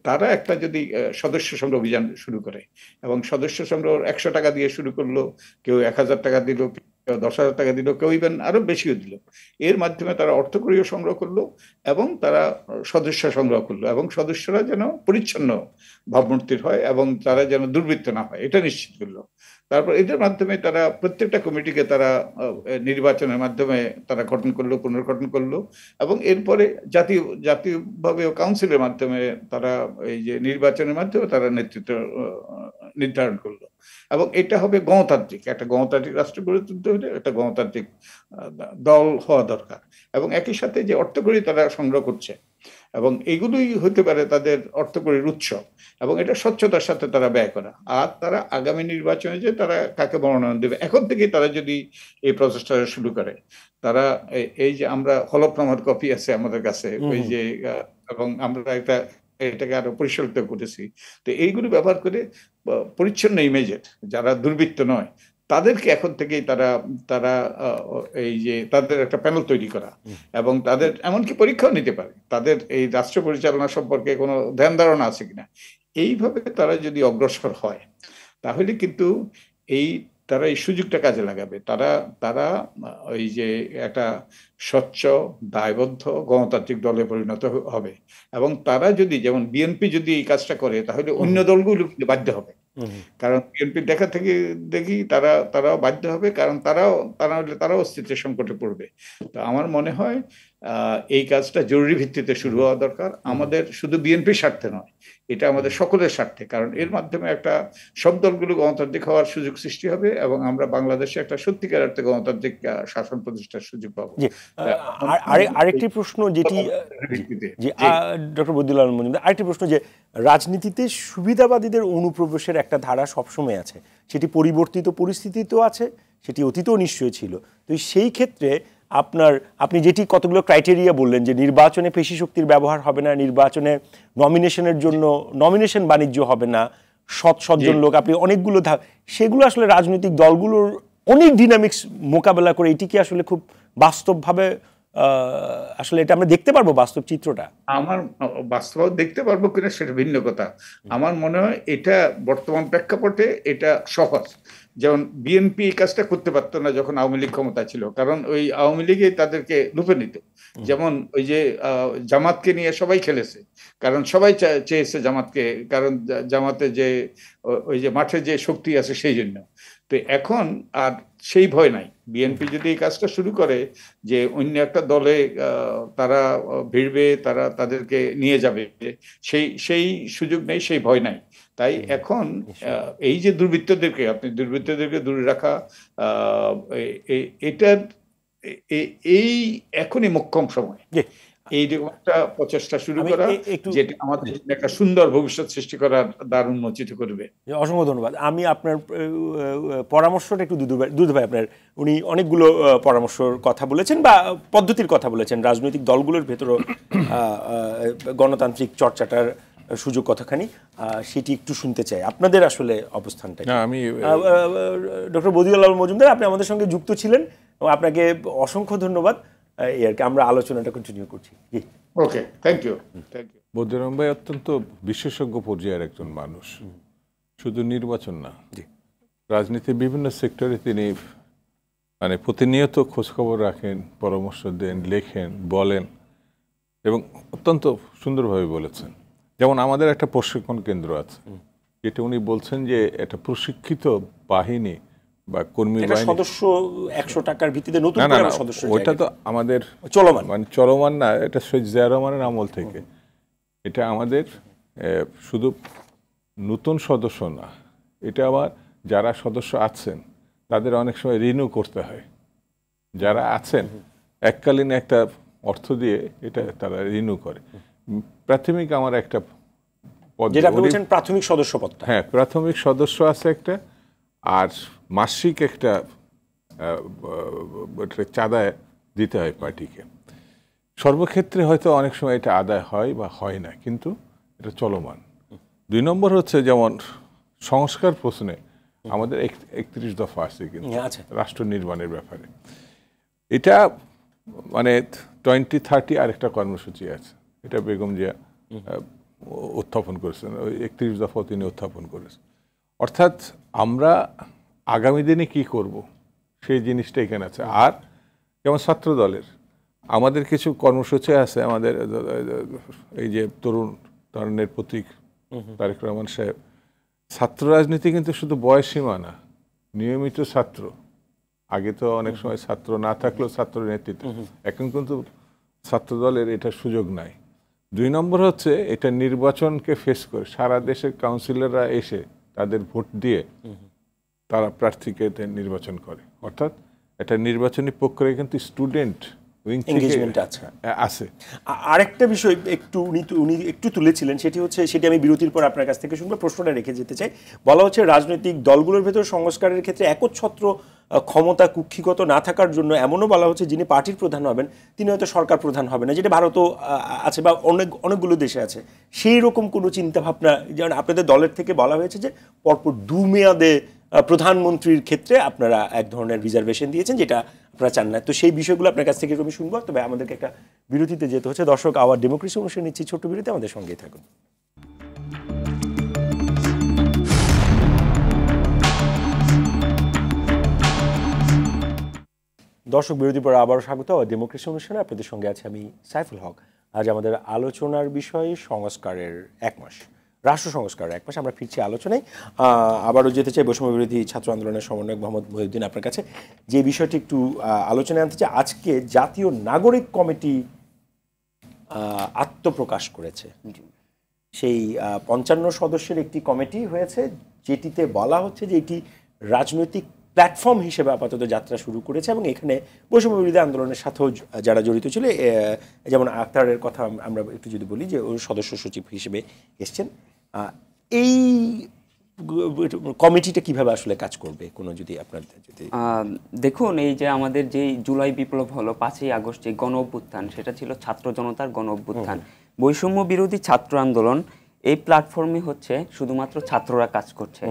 তারা একটা যদি সদস্য সংগ্রহ অভিযান শুরু করে, এবং সদস্য সংগ্রহ 100 টাকা দিয়ে শুরু করলো, কেউ 1000 টাকা দিল, কেউ 10,000 টাকা দিল, কেউ ইভেন আরো বেশিও দিল, এর মাধ্যমে তারা অর্থকড়িও সংগ্রহ করলো, এবং তারা সদস্য সংগ্রহ করলো, এবং সদস্যরা যেন পরিচ্ছন্ন ভাবমূর্তির হয়, এবং তারা যেন দুর্বৃত্ত না হয়, এটা নিশ্চিত করলো। তারপর এদের মাধ্যমে তারা প্রত্যেকটা কমিটিকে তারা নির্বাচনের মাধ্যমে তারা পুনর্গঠন করলো, এবং এরপরে জাতীয়ভাবে কাউন্সিলের মাধ্যমে তারা এই যে নির্বাচনের মাধ্যমে তারা নেতৃত্ব নির্ধারণ করলো। এবং এটা হবে গণতান্ত্রিক, একটা গণতান্ত্রিক রাষ্ট্র গড়ে তুলতে হলে একটা গণতান্ত্রিক দল হওয়া দরকার। এবং একই সাথে যে অর্থকড়ি তারা সংগ্রহ করছে, এবং এগুলোই হতে পারে তাদের অর্থকড়ির উৎস, এবং এটা স্বচ্ছতার সাথে তারা ব্যয় করা। আর তারা আগামী নির্বাচনে যে তারা কাকে মনোনয়ন দেবে, এখন থেকে তারা যদি এই প্রচেষ্টা শুরু করে, তারা এই যে আমরা হলফনামার কপি আছে আমাদের কাছে, ওই যে, এবং আমরা এটাকে আরো পরিচালিত করেছি, তো এইগুলো ব্যবহার করে পরিচ্ছন্ন ইমেজের যারা দুর্বৃত্ত নয়, তাদেরকে এখন থেকেই তারা এই যে তাদের একটা প্যানেল তৈরি করা, এবং তাদের এমনকি পরীক্ষাও নিতে পারে, তাদের এই রাষ্ট্র পরিচালনা সম্পর্কে কোনো ধ্যান ধারণা আছে কিনা। এইভাবে তারা যদি অগ্রসর হয়, তাহলে কিন্তু তারা এই সুযোগটা কাজে লাগাবে। তারা ওই যে একটা স্বচ্ছ, দায়বদ্ধ গণতান্ত্রিক দলে পরিণত হবে, এবং তারা যদি, যেমন বিএনপি যদি এই কাজটা করে, তাহলে অন্য দলগুলো বাধ্য হবে। কারণ বিএনপি দেখি তারাও বাধ্য হবে, কারণ তারা অস্তিত্বের সংকটে পড়বে। তো আমার মনে হয় এই কাজটা জরুরি ভিত্তিতে শুরু হওয়া দরকার, আমাদের শুধু বিএনপির স্বার্থে নয়, এটা আমাদের সকলের স্বার্থে, কারণ এর মাধ্যমে একটা সব দলগুলো গণতান্ত্রিক হওয়ার সুযোগ সৃষ্টি হবে এবং আমরা বাংলাদেশে একটা সত্যিকার অর্থে গণতান্ত্রিক শাসন প্রতিষ্ঠার সুযোগ পাবো। আরেকটি প্রশ্ন যেটি ডক্টর বদিউল আলম মজুমদার, আরেকটি প্রশ্ন যে রাজনীতিতে সুবিধাবাদীদের অনুপ্রবেশের একটা ধারা সবসময় আছে, সেটি পরিবর্তিত পরিস্থিতিতেও আছে, সেটি অতীতেও নিশ্চয়ই ছিল। তো সেই ক্ষেত্রে আপনি যেটি কতগুলো ক্রাইটেরিয়া বললেন যে নির্বাচনে পেশি শক্তির ব্যবহার হবে না, নির্বাচনে নমিনেশনের জন্য নমিনেশন বাণিজ্য হবে না, সজ্জন লোক, আপনি অনেকগুলো সেগুলো আসলে রাজনৈতিক দলগুলোর অনেক ডিনামিক্স মোকাবেলা করে এটি কি আসলে খুব বাস্তবভাবে আসলে এটা আমরা দেখতে পারবো বাস্তব চিত্রটা? আমার বাস্তব দেখতে পারবো কিনা সেটা ভিন্ন কথা। আমার মনে হয় এটা বর্তমান প্রেক্ষাপটে এটা সহজ। যেমন বিএনপি এই কাজটা করতে পারতো না যখন আওয়ামী লীগ ক্ষমতা ছিল, কারণ ওই আওয়ামী লীগে তাদেরকে লুপে নিত। যেমন ওই যে জামাতকে নিয়ে সবাই খেলেছে, কারণ সবাই চেয়েছে জামাতকে, কারণ জামাতে যে ওই যে মাঠে যে শক্তি আছে সেই জন্য। তো এখন আর সেই ভয় নাই। বিএনপি যদি এই কাজটা শুরু করে যে অন্য একটা দলে তারা ভিড়বে, তারা তাদেরকে নিয়ে যাবে, সেই সুযোগ নেই, সেই ভয় নাই। তাই এখন এই যে দুর্বৃত্তদেরকে দূরে রাখা, এটার এই এখনই মোক্ষম সময় এইরকম একটা প্রচেষ্টা শুরু করা, যেটা আমাদের একটা সুন্দর ভবিষ্যৎ সৃষ্টি করার দ্বার উন্মোচিত করবে। অসংখ্য ধন্যবাদ। আমি আপনার পরামর্শটা একটু দুধ ভাই, আপনার উনি অনেকগুলো পরামর্শের কথা বলেছেন বা পদ্ধতির কথা বলেছেন, রাজনৈতিক দলগুলোর ভেতরও গণতান্ত্রিক চর্চাটার সুযোগ কতখানি সেটি একটু শুনতে চাই, আপনাদের আসলে অবস্থানটা। আমি ডক্টর বদিউল আলম মজুমদার, আপনি আমাদের সঙ্গে যুক্ত ছিলেন এবং আপনাকে অসংখ্য ধন্যবাদ। এই আর কি, আমরা আলোচনাটা কন্টিনিউ করছি। ওকে, থ্যাংক ইউ। বদিউল আলম ভাই অত্যন্ত বিশেষজ্ঞ পর্যায়ের একজন মানুষ, শুধু নির্বাচন না, রাজনীতির বিভিন্ন সেক্টরে তিনি মানে প্রতিনিয়ত খোঁজখবর রাখেন, পরামর্শ দেন, লেখেন, বলেন এবং অত্যন্ত সুন্দরভাবে বলেছেন। যেমন আমাদের একটা প্রশিক্ষণ কেন্দ্র আছে, যেটা উনি বলছেন যে একটা প্রশিক্ষিত বাহিনী বা কর্মী বাহিনী, সদস্য 100 টাকার ভিত্তিতে নতুন সদস্য, ওইটা তো আমাদের চলমান, মানে চলমান না, এটা শহীদ জিয়া রহমানের আমল থেকে। এটা আমাদের শুধু নতুন সদস্য না, এটা আবার যারা সদস্য আছেন তাদের অনেক সময় রিনিউ করতে হয়। যারা আছেন এককালীন একটা অর্থ দিয়ে এটা তারা রিনিউ করে। প্রাথমিক আমার একটা পদ, যেটা আপনি বলছেন প্রাথমিক সদস্য পদটা, হ্যাঁ প্রাথমিক সদস্য আছে একটা, আর মাসিক একটা চাঁদা দিতে হয় পার্টিকে। সর্বক্ষেত্রে হয়তো অনেক সময় এটা আদায় হয় বা হয় না, কিন্তু এটা চলমান। 2 নম্বর হচ্ছে যেমন সংস্কার প্রশ্নে আমাদের 31 দফা আছে কিন্তু রাষ্ট্র নির্মাণের ব্যাপারে। এটা মানে 2030 আরেকটা কর্মসূচি আছে, এটা বেগম জিয়া উত্থাপন করেছেন, ওই 31 দফা তিনি উত্থাপন করেছেন। অর্থাৎ আমরা আগামী দিনে কি করব সেই জিনিসটা এখানে আছে। আর যেমন ছাত্র দলের আমাদের কিছু কর্মসূচি আছে, আমাদের এই যে তরুণের প্রতীক তারেক রহমান সাহেব, ছাত্র রাজনীতি কিন্তু শুধু বয়স সীমা না, নিয়মিত ছাত্র। আগে তো অনেক সময় ছাত্র না থাকলেও ছাত্র নেতৃত্ব, এখন কিন্তু ছাত্র দলের এটা সুযোগ নাই। 2 নম্বর হচ্ছে এটা নির্বাচনকে ফেস করে সারা দেশের কাউন্সিলররা এসে তাদের ভোট দিয়ে তারা প্রার্থীকে নির্বাচন করে। অর্থাৎ এটা নির্বাচনী প্রক্রিয়ায় কিন্তু স্টুডেন্ট আছে। আরেকটা বিষয় উনি একটু তুলেছিলেন, সেটি আমি বিরতির পর আপনার কাছ থেকে শুনবো, প্রশ্নটা রেখে যেতে চাই। বলা হচ্ছে রাজনৈতিক দলগুলোর ভেতর সংস্কারের ক্ষেত্রে একচ্ছত্র ক্ষমতা কুক্ষিগত না থাকার জন্য এমনও বলা হচ্ছে যিনি পার্টির প্রধান হবেন তিনি হয়তো সরকার প্রধান হবে না, যেটা ভারতও আছে বা অনেকগুলো দেশে আছে। সেই রকম কোনো চিন্তাভাবনা, যেমন আপনাদের দলের থেকে বলা হয়েছে যে পরপর 2 মেয়াদে প্রধানমন্ত্রীর ক্ষেত্রে আপনারা এক ধরনের রিজার্ভেশন দিয়েছেন, যেটা আপনারা চান না। তো সেই বিষয়গুলো আপনার কাছ থেকে আমি শুনবো, তবে আমাদেরকে একটা বিরতিতে যেতে হচ্ছে। দর্শক, আওয়ার ডেমোক্রেসি অনুষ্ঠানে নিচ্ছি ছোট্ট বিরতি, আমাদের সঙ্গেই থাকুন। দর্শক, বিরতির পর আবারও স্বাগত আওয়ার ডেমোক্রেসি অনুষ্ঠানে। আপনাদের সঙ্গে আছে আমি সাইফুল হক। আজ আমাদের আলোচনার বিষয় সংস্কারের 1 মাস। রাষ্ট্র সংস্কার এক পাশে আমরা ফিরছি আলোচনায়। আবারও যেতে চাই বৈষম্য বিরোধী ছাত্র আন্দোলনের সমন্বয়ক মোহাম্মদ মহিউদ্দিন আপনার কাছে, যে বিষয়টি একটু আলোচনায় আনতে চাই। আজকে জাতীয় নাগরিক কমিটি আত্মপ্রকাশ করেছে। সেই 55 সদস্যের একটি কমিটি হয়েছে, যেটিতে বলা হচ্ছে যে এটি রাজনৈতিক প্ল্যাটফর্ম হিসেবে আপাতত যাত্রা শুরু করেছে এবং এখানে বৈষম্য বিরোধী আন্দোলনের সাথেও যারা জড়িত ছিল, যেমন আক্তারের কথা আমরা একটু যদি বলি, যে ও সদস্য সচিব হিসেবে এসছেন। এই কমিটিটা কিভাবে আসলে কাজ করবে, কোনো যদি আপনার যদি দেখুন, এই যে আমাদের যে জুলাই বিপ্লব হলো 5ই আগস্ট, যে গণ অভ্যুত্থান, সেটা ছিল ছাত্র জনতার গণ অভ্যুত্থান। বৈষম্য বিরোধী ছাত্র আন্দোলন এই প্ল্যাটফর্মে হচ্ছে শুধুমাত্র ছাত্ররা কাজ করছে।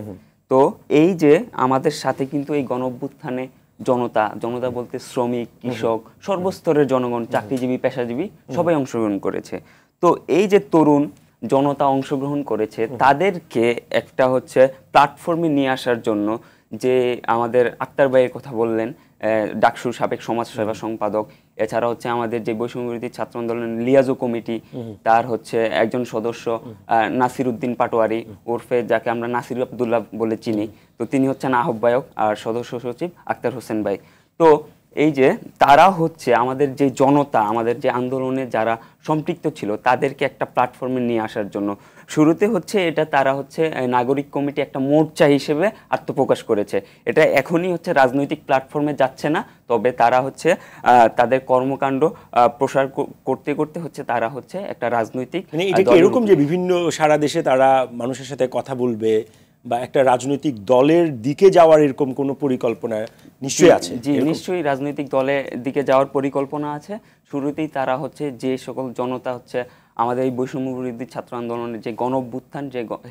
তো এই যে আমাদের সাথে কিন্তু এই গণ অভ্যুত্থানে জনতা বলতে শ্রমিক, কৃষক, সর্বস্তরের জনগণ, চাকরিজীবী, পেশাজীবী সবাই অংশগ্রহণ করেছে। তো এই যে তরুণ জনতা অংশগ্রহণ করেছে, তাদেরকে একটা হচ্ছে প্ল্যাটফর্মে নিয়ে আসার জন্য, যে আমাদের আক্তার ভাইয়ের কথা বললেন, ডাকসুর সাবেক সমাজসেবা সম্পাদক, এছাড়া হচ্ছে আমাদের যে বৈষম্য বিরোধী ছাত্র আন্দোলন লিয়াজো কমিটি, তার হচ্ছে একজন সদস্য নাসির উদ্দিন পাটোয়ারি ওরফে যাকে আমরা নাসির আব্দুল্লাহ বলে চিনি, তো তিনি হচ্ছেন আহ্বায়ক, আর সদস্য সচিব আক্তার হোসেন ভাই। তো এই যে তারা হচ্ছে আমাদের যে জনতা, আমাদের যে আন্দোলনে যারা সম্পৃক্ত ছিল, তাদেরকে একটা প্ল্যাটফর্মে নিয়ে আসার জন্য শুরুতে হচ্ছে এটা তারা হচ্ছে নাগরিক কমিটি একটা মোর্চা হিসেবে আত্মপ্রকাশ করেছে। এটা এখনই হচ্ছে রাজনৈতিক প্ল্যাটফর্মে যাচ্ছে না, তবে তারা হচ্ছে তাদের কর্মকাণ্ড প্রসার করতে করতে হচ্ছে তারা হচ্ছে একটা রাজনৈতিক, মানে এটা কি এরকম যে বিভিন্ন সারা দেশে তারা মানুষের সাথে কথা বলবে বা একটা রাজনৈতিক দলের দিকে যাওয়ার এরকম কোনো পরিকল্পনা নিশ্চয়ই আছে? জি, নিশ্চয়ই রাজনৈতিক দলের দিকে যাওয়ার পরিকল্পনা আছে। শুরুতেই তারা হচ্ছে যে সকল জনতা হচ্ছে আমাদের এই বৈষম্য বিরোধী ছাত্র আন্দোলনের যে গণ অভ্যুত্থান,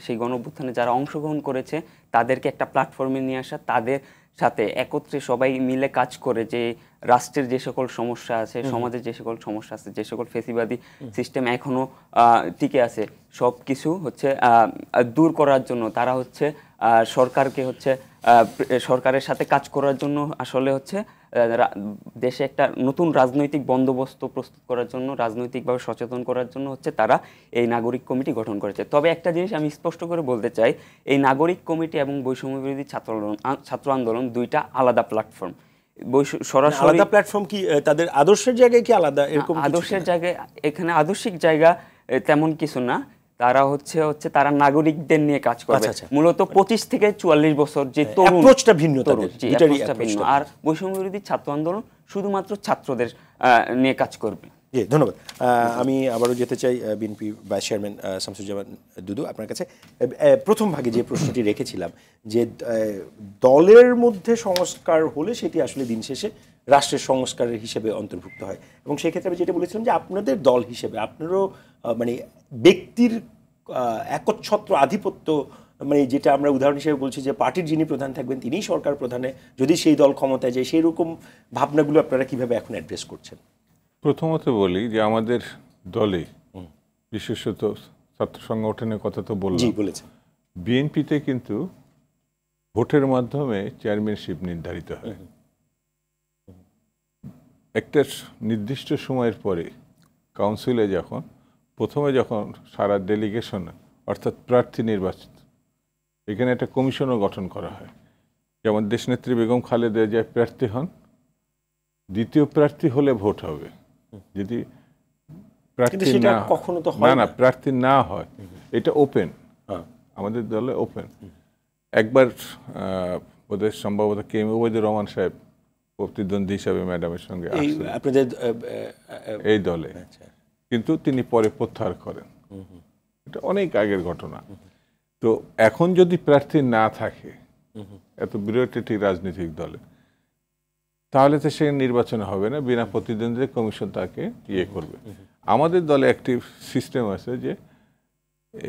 সেই গণ অভ্যুত্থানে যারা অংশগ্রহণ করেছে, তাদেরকে একটা প্ল্যাটফর্মে নিয়ে আসা, তাদের সাথে একত্রে সবাই মিলে কাজ করে যে রাষ্ট্রের যে সকল সমস্যা আছে, সমাজের যে সকল সমস্যা আছে, যে সকল ফেসিবাদী সিস্টেম এখনো টিকে আছে, সব কিছু হচ্ছে দূর করার জন্য তারা হচ্ছে সরকারকে হচ্ছে সরকারের সাথে কাজ করার জন্য আসলে হচ্ছে দেশে একটা নতুন রাজনৈতিক বন্দোবস্ত প্রস্তুত করার জন্য, রাজনৈতিকভাবে সচেতন করার জন্য হচ্ছে তারা এই নাগরিক কমিটি গঠন করেছে। তবে একটা জিনিস আমি স্পষ্ট করে বলতে চাই, এই নাগরিক কমিটি এবং বৈষম্য বিরোধী ছাত্র আন্দোলন দুইটা আলাদা প্ল্যাটফর্ম। সরাসরি আলাদা প্ল্যাটফর্ম কি তাদের আদর্শের জায়গায় কি আলাদা? এরকম আদর্শের জায়গায়, এখানে আদর্শিক জায়গা তেমন কিছু না। তারা হচ্ছে তারা নাগরিকদের নিয়ে কাজ করবে। মূলত 25 থেকে 44 বছর যে তরুণ, অ্যাপ্রোচটা ভিন্ন তাদের, দুইটারই ভিন্ন। আর বৈষম্য বিরোধী ছাত্র আন্দোলন শুধুমাত্র ছাত্রদের নিয়ে কাজ করবে। জি, ধন্যবাদ। আমি আবারও যেতে চাই বিএনপি ভাইস চেয়ারম্যান শামসুজ্জামান দুদু আপনার কাছে। প্রথম ভাগে যে প্রশ্নটি রেখেছিলাম, যে দলের মধ্যে সংস্কার হলে সেটি আসলে দিন শেষে রাষ্ট্রের সংস্কারের হিসেবে অন্তর্ভুক্ত হয়, এবং সেক্ষেত্রে আমি যেটা বলেছিলাম যে আপনাদের দল হিসেবে আপনারও মানে ব্যক্তির একচ্ছত্র আধিপত্য, মানে যেটা আমরা উদাহরণ হিসেবে বলছি যে পার্টির যিনি প্রধান থাকবেন তিনিই সরকার প্রধানে, যদি সেই দল ক্ষমতায় যায়, সেই রকম ভাবনাগুলো আপনারা কিভাবে এখন অ্যাড্রেস করছেন? প্রথমত বলি যে আমাদের দলে, বিশেষত ছাত্র সংগঠনের কথা তো বললাম, বিএনপিতে কিন্তু ভোটের মাধ্যমে চেয়ারম্যানশিপ নির্ধারিত হয়। একটা নির্দিষ্ট সময়ের পরে কাউন্সিলে প্রথমে যখন সারা ডেলিগেশন অর্থাৎ প্রার্থী নির্বাচিত, এখানে একটা কমিশনও গঠন করা হয়। যেমন দেশনেত্রী বেগম খালেদা জিয়া প্রার্থী হন, দ্বিতীয় প্রার্থী হলে ভোট হবে। যদি প্রার্থী প্রার্থী না হয়, এটা ওপেন, আমাদের দলে ওপেন। একবার ওদের সম্ভবত কে এম ওবায়দুর রহমান সাহেব প্রতিদ্বন্দ্বী হিসাবে ম্যাডামের সঙ্গে এই দলে, কিন্তু তিনি পরে প্রত্যাহার করেন। এটা অনেক আগের ঘটনা। তো এখন যদি প্রার্থী না থাকে এত বিউরোক্রেটিক রাজনৈতিক দলে, তাহলে তো সে নির্বাচন হবে না, বিনা প্রতিদ্বন্দ্বিতা কমিশন তাকে করবে। আমাদের দলে একটি সিস্টেম আছে যে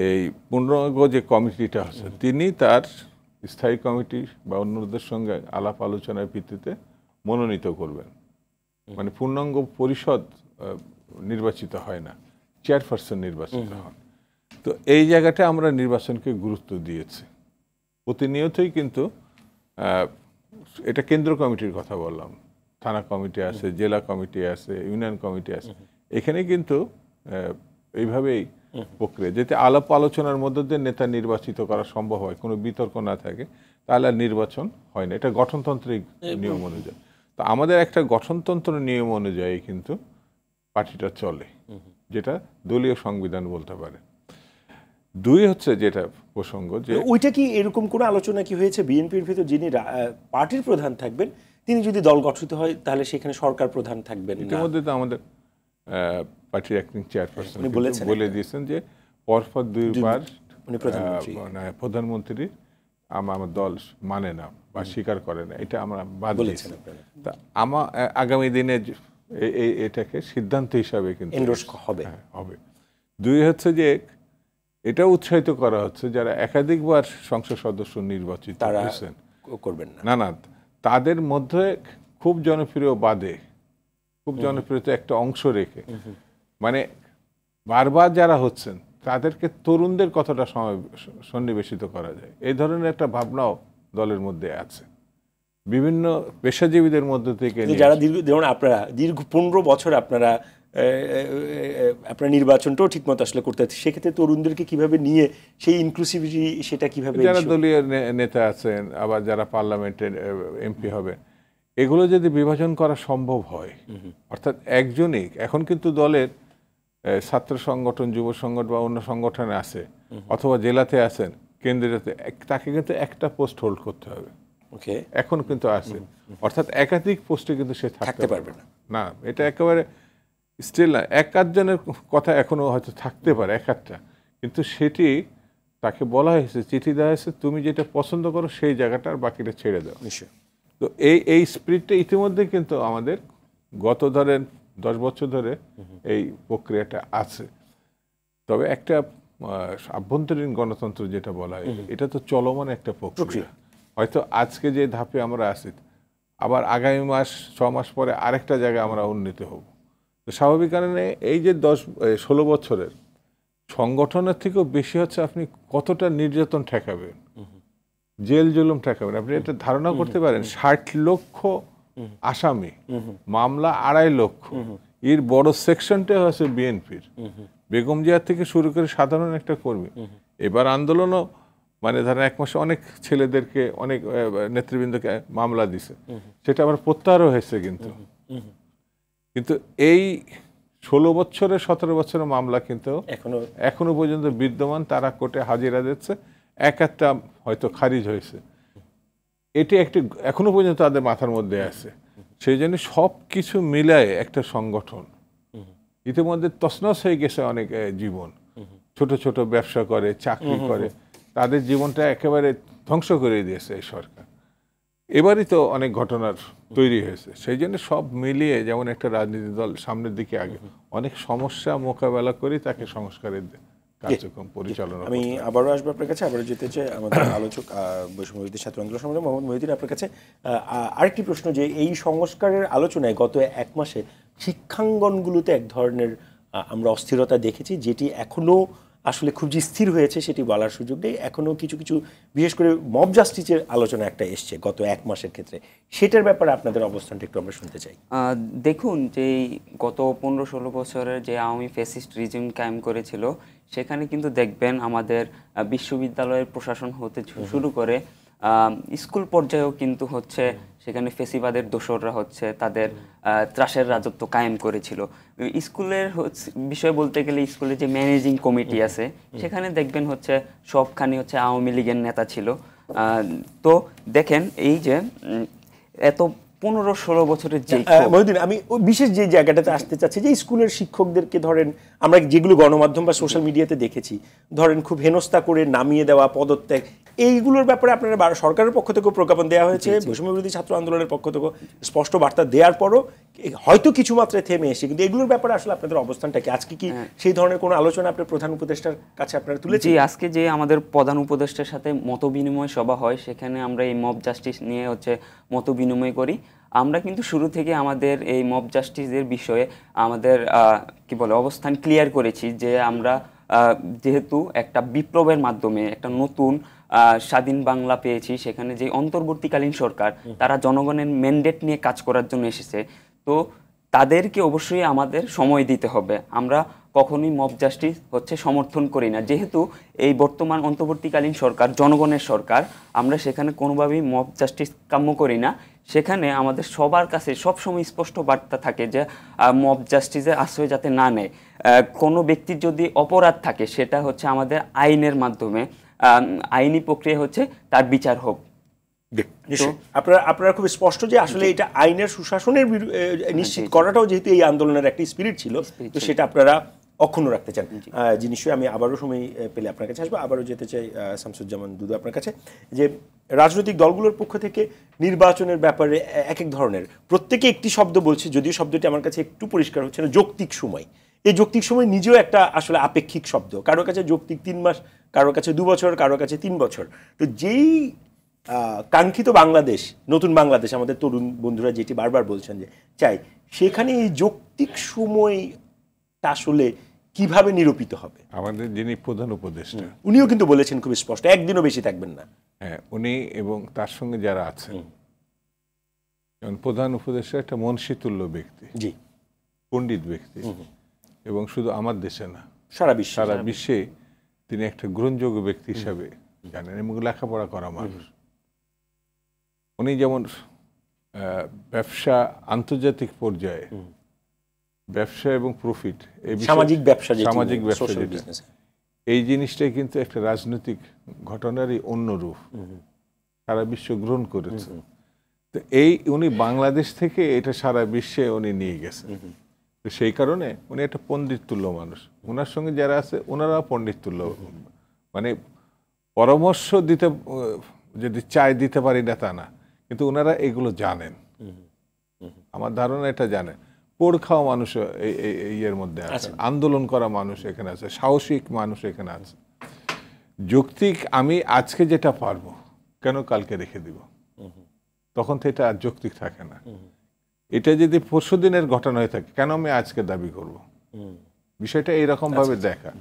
এই পূর্ণাঙ্গ যে কমিটিটা আছে, তিনি তার স্থায়ী কমিটি বা অন্যদের সঙ্গে আলাপ আলোচনার ভিত্তিতে মনোনীত করবেন। মানে পূর্ণাঙ্গ পরিষদ নির্বাচিত হয় না, চেয়ারপারসন নির্বাচিত হন। তো এই জায়গাটা আমরা নির্বাচনকে গুরুত্ব দিয়েছি প্রতিনিয়তই। কিন্তু এটা কেন্দ্র কমিটির কথা বললাম, থানা কমিটি আছে, জেলা কমিটি আছে, ইউনিয়ন কমিটি আছে, এখানে কিন্তু এইভাবেই প্রক্রিয়া, যাতে আলাপ আলোচনার মধ্য দিয়ে নেতা নির্বাচিত করা সম্ভব হয়, কোনো বিতর্ক না থাকে, তাহলে আর নির্বাচন হয় না। এটা গঠনতান্ত্রিক নিয়ম অনুযায়ী। তো আমাদের একটা গঠনতন্ত্র নিয়ম অনুযায়ী কিন্তু পার্টিটা চলে, যেটা দলীয় সংবিধান বলতে পারে। দুই হচ্ছে যেটা প্রসঙ্গ, যে ওইটা কি এরকম কোনো আলোচনা কি হয়েছে বিএনপির ভিতর, যিনি পার্টির প্রধান থাকবেন তিনি যদি দল গঠিত হয় তাহলে সেখানে সরকার প্রধান থাকবেন না? ইতিমধ্যে তো আমাদের পার্টির অ্যাক্টিং চেয়ারপারসন বলে দিয়েছেন যে পরপর দুইবার প্রধানমন্ত্রীর আমার দল মানে না বা স্বীকার করে না, এটা আমরা বাদ দিয়েছি। আমার আগামী দিনে এটাকে সিদ্ধান্ত হিসাবে কিন্তু হবে। দুই হচ্ছে যে এটা উৎসাহিত করা হচ্ছে যারা একাধিকবার সংসদ সদস্য নির্বাচিত হয়েছেন করবেন না, তাদের মধ্যে খুব জনপ্রিয় বাদে, খুব জনপ্রিয়তা একটা অংশ রেখে, মানে বারবার যারা হচ্ছেন তাদেরকে তরুণদের কতটা সন্নিবেশিত করা যায়, এই ধরনের একটা ভাবনাও দলের মধ্যে আছে। বিভিন্ন পেশাজীবীদের মধ্যে থেকে যারা যেমন আপনারা দীর্ঘ 15 বছর আপনারা আপনার নির্বাচনটাও ঠিকমতো আসলে করতে হচ্ছে, সেক্ষেত্রে তরুণদেরকে কিভাবে নিয়ে সেই ইনক্লুসিভিটি সেটা কিভাবে, যারা দলীয় নেতা আছেন, আবার যারা পার্লামেন্টের এমপি হবে, এগুলো যদি বিভাজন করা সম্ভব হয়, অর্থাৎ একজনই, এখন কিন্তু দলের ছাত্র সংগঠন, যুব সংগঠন বা অন্য সংগঠনে আছে, অথবা জেলাতে আছেন, কেন্দ্রীয়তে, তাকে কিন্তু একটা পোস্ট হোল্ড করতে হবে। এখন কিন্তু আছে, অর্থাৎ একাধিক পোস্টে কিন্তু সে থাকতে পারবে না। এটা একেবারে স্টিল না, এক আধজনের কথা এখনো হয়তো থাকতে পারে, এক আধটা, কিন্তু সেটি তাকে বলা হয়েছে, চিঠি দেওয়া হয়েছে, তুমি যেটা পছন্দ করো সেই জায়গাটা আর বাকিটা ছেড়ে দাও। তো এই স্পিরিটটা ইতিমধ্যে কিন্তু আমাদের গত ধরেন 10 বছর ধরে এই প্রক্রিয়াটা আছে। তবে একটা আভ্যন্তরীণ গণতন্ত্র যেটা বলা হয়, এটা তো চলমান একটা প্রক্রিয়া। হয়তো আজকে যে ধাপে আমরা আছি, আবার আগামী 6 মাস পরে আরেকটা জায়গায় আমরা উন্নীত হব। তো স্বাভাবিক কারণে এই যে 16 বছরের সংগঠনের থেকেও বেশি হচ্ছে আপনি কতটা নির্যাতন ঠেকাবেন, জেল জুলুম ঠেকাবেন। আপনি এটা ধারণা করতে পারেন, 60 লক্ষ আসামি, মামলা 2.5 লক্ষ, এর বড় সেকশনটা হচ্ছে বিএনপির, বেগম জিয়া থেকে শুরু করে সাধারণ একটা কর্মী। এবার আন্দোলনও মানে ধরেন 1 মাসে অনেক ছেলেদেরকে, অনেক নেতৃবৃন্দকে মামলা দিছে, সেটা আবার প্রত্যাহারও হয়েছে। কিন্তু এই 16 বছরের 17 বছরের মামলা কিন্তু এখনো পর্যন্ত বিদ্যমান, তারা কোর্টে হাজিরা দিচ্ছে, একটা হয়তো খারিজ হয়েছে। এটি একটি এখনো পর্যন্ত তাদের মাথার মধ্যে আছে। সেই জন্য সব কিছু মিলায় একটা সংগঠন ইতিমধ্যে তছনছ হয়ে গেছে। অনেক জীবন, ছোট ছোট ব্যবসা করে, চাকরি করে, তাদের জীবনটা একেবারে ধ্বংস করে দিয়েছে এই সরকার। এবারই তো অনেক ঘটনার তৈরি হয়েছে। সেই জন্য সব মিলিয়ে যেমন একটা রাজনীতি দল সামনের দিকে আগে অনেক সমস্যা মোকাবেলা করে তাকে সংস্কারের কার্যক্রম পরিচালনা। আমি আবারও আসবো আপনার কাছে, আবারও যেতে চাই আমাদের আলোচক বৈষম্যবিরোধী ছাত্র আন্দোলন সংগঠন মোহাম্মদ মহিউদ্দিন আপনার কাছে। আরেকটি প্রশ্ন, যে এই সংস্কারের আলোচনায় গত 1 মাসে শিক্ষাঙ্গনগুলোতে এক ধরনের আমরা অস্থিরতা দেখেছি, যেটি এখনো আসলে খুব যে স্থির হয়েছে সেটি বলার সুযোগ নেই। এখনো কিছু কিছু বিশেষ করে মব জাস্টিসের আলোচনা একটা এসছে গত 1 মাসের ক্ষেত্রে, সেটার ব্যাপারে আপনাদের অবস্থানটা একটু আমরা শুনতে চাই। দেখুন, যে গত 15-16 বছরের যে আওয়ামী ফ্যাসিস্ট রিজিম কায়েম করেছিল, সেখানে কিন্তু দেখবেন আমাদের বিশ্ববিদ্যালয়ের প্রশাসন হতে শুরু করে স্কুল পর্যায়েও কিন্তু হচ্ছে সেখানে ফেসিবাদের দোসররা হচ্ছে তাদের ত্রাসের রাজত্ব কায়েম করেছিল। স্কুলের বিষয় বলতে গেলে স্কুলের যে ম্যানেজিং কমিটি আছে, সেখানে দেখবেন হচ্ছে সবখানে হচ্ছে আওয়ামী লীগের নেতা ছিল। তো দেখেন এই যে এত 15-16 বছরের যে মহিউদ্দিন, আমি বিশেষ যে জায়গাটাতে আসতে চাচ্ছি, যে স্কুলের শিক্ষকদেরকে ধরেন আমরা যেগুলো গণমাধ্যম বা সোশ্যাল মিডিয়াতে দেখেছি, ধরেন খুব হেনস্থা করে নামিয়ে দেওয়া, পদত্যাগ, এইগুলোর ব্যাপারে আপনারা সরকারের পক্ষ থেকেও প্রজ্ঞাপন দেওয়া হয়েছে, বৈষম্যবিরোধী ছাত্র আন্দোলনের পক্ষ থেকেও স্পষ্ট বার্তা দেওয়ার পরও হয়তো কিছু মাত্রায় থেমে এসে, কিন্তু এগুলোর ব্যাপারে আসলে আপনাদের অবস্থানটা কি? আজকে কি সেই ধরনের কোনো আলোচনা আপনার প্রধান উপদেষ্টার কাছে আপনারা তুলেছেন? জি, আজকে যে আমাদের প্রধান উপদেষ্টার সাথে মত বিনিময় সভা হয়, সেখানে আমরা এই মব জাস্টিস নিয়ে হচ্ছে মত বিনিময় করি। আমরা কিন্তু শুরু থেকে আমাদের এই মব জাস্টিসের বিষয়ে আমাদের কি বলে অবস্থান ক্লিয়ার করেছি, যে আমরা যেহেতু একটা বিপ্লবের মাধ্যমে একটা নতুন স্বাধীন বাংলা পেয়েছি, সেখানে যে অন্তর্বর্তীকালীন সরকার তারা জনগণের ম্যান্ডেট নিয়ে কাজ করার জন্য এসেছে। তো তাদেরকে অবশ্যই আমাদের সময় দিতে হবে। আমরা কখনোই মব জাস্টিস হচ্ছে সমর্থন করি না, যেহেতু এই বর্তমান অন্তর্বর্তীকালীন সরকার জনগণের সরকার, আমরা সেখানে কোনোভাবেই মব জাস্টিস কাম্য করি না। সেখানে আমাদের সবার কাছে সবসময় স্পষ্ট বার্তা থাকে যে মব জাস্টিসের আশ্রয় যাতে না নেয়। কোনো ব্যক্তির যদি অপরাধ থাকে সেটা হচ্ছে আমাদের আইনের মাধ্যমে আইনি প্রক্রিয়া হচ্ছে তার বিচার হোক। আপনারা খুব স্পষ্ট যে আসলে এটা আইনের সুশাসনের নিশ্চিত করাটাও যেহেতু এই আন্দোলনের একটা স্পিরিট ছিল, তো সেটা আপনারা অক্ষুণ্ণ রাখতে চান। যে নিশ্চয়ই আমি আবারও সময় পেলে আপনার কাছে আসবো, আবারও যেতে চাই শামসুজ্জামান দুদু আপনার কাছে, যে রাজনৈতিক দলগুলোর পক্ষ থেকে নির্বাচনের ব্যাপারে এক এক ধরনের প্রত্যেকে একটি শব্দ বলছে, যদিও শব্দটি আমার কাছে একটু পরিষ্কার হচ্ছে না, যৌক্তিক সময়। এই যৌক্তিক সময় নিজেও একটা আসলে আপেক্ষিক শব্দ, কারো কাছে যৌক্তিক 3 মাস, কারো কাছে 2 বছর, কারো কাছে 3 বছর। তো যেই কাঙ্ক্ষিত বাংলাদেশ, নতুন বাংলাদেশ আমাদের তরুণ বন্ধুরা যেটি বারবার বলছেন যে চাই, সেখানে এই যৌক্তিক সময়টা আসলে কিভাবে নিরূপিত হবে? আমাদের যিনি প্রধান উপদেষ্টা উনিও কিন্তু বলেছেন খুব স্পষ্ট, একদিনও বেশি থাকবেন না। হ্যাঁ, উনি এবং তার সঙ্গে যারা আছেন, যেমন প্রধান উপদেষ্টা একটা মনীষীতুল্য ব্যক্তি, জি, পণ্ডিত ব্যক্তি, এবং শুধু আমার দেশে না, সারা বিশ্বে তিনি একটা গ্রহণযোগ্য ব্যক্তি হিসাবে জানেন এবং লেখাপড়া করা মানুষ। উনি যেমন ব্যবসা আন্তর্জাতিক পর্যায়ে ব্যবসা এবং প্রফিট, সামাজিক ব্যবসা, এই জিনিসটাই কিন্তু একটা রাজনৈতিক ঘটনারই অন্য রূপ, সারা বিশ্ব গ্রহণ করেছে। তো উনি বাংলাদেশ থেকে এটা সারা বিশ্বে উনি নিয়ে গেছেন। তো সেই কারণে উনি একটা পণ্ডিততুল্য মানুষ। ওনার সঙ্গে যারা আছে ওনারা পণ্ডিততুল্য, মানে পরামর্শ দিতে যদি চাই দিতে পারি না তা না, কিন্তু ওনারা এগুলো জানেন, আমার ধারণা এটা জানেন। পোড় খাওয়া মানুষ এর মধ্যে আছে, আন্দোলন করা মানুষ এখানে আছে, সাহসিক মানুষ এখানে আছে। যৌক্তিক আমি আজকে যেটা পারবো কেন কালকে রেখে দিব, তখন তো এটা আর যৌক্তিক থাকে না। এটা যদি পরশুদিনের ঘটনা হয়ে থাকে কেন আমি আজকে দাবি করব? বিষয়টা এইরকম ভাবে দেখা।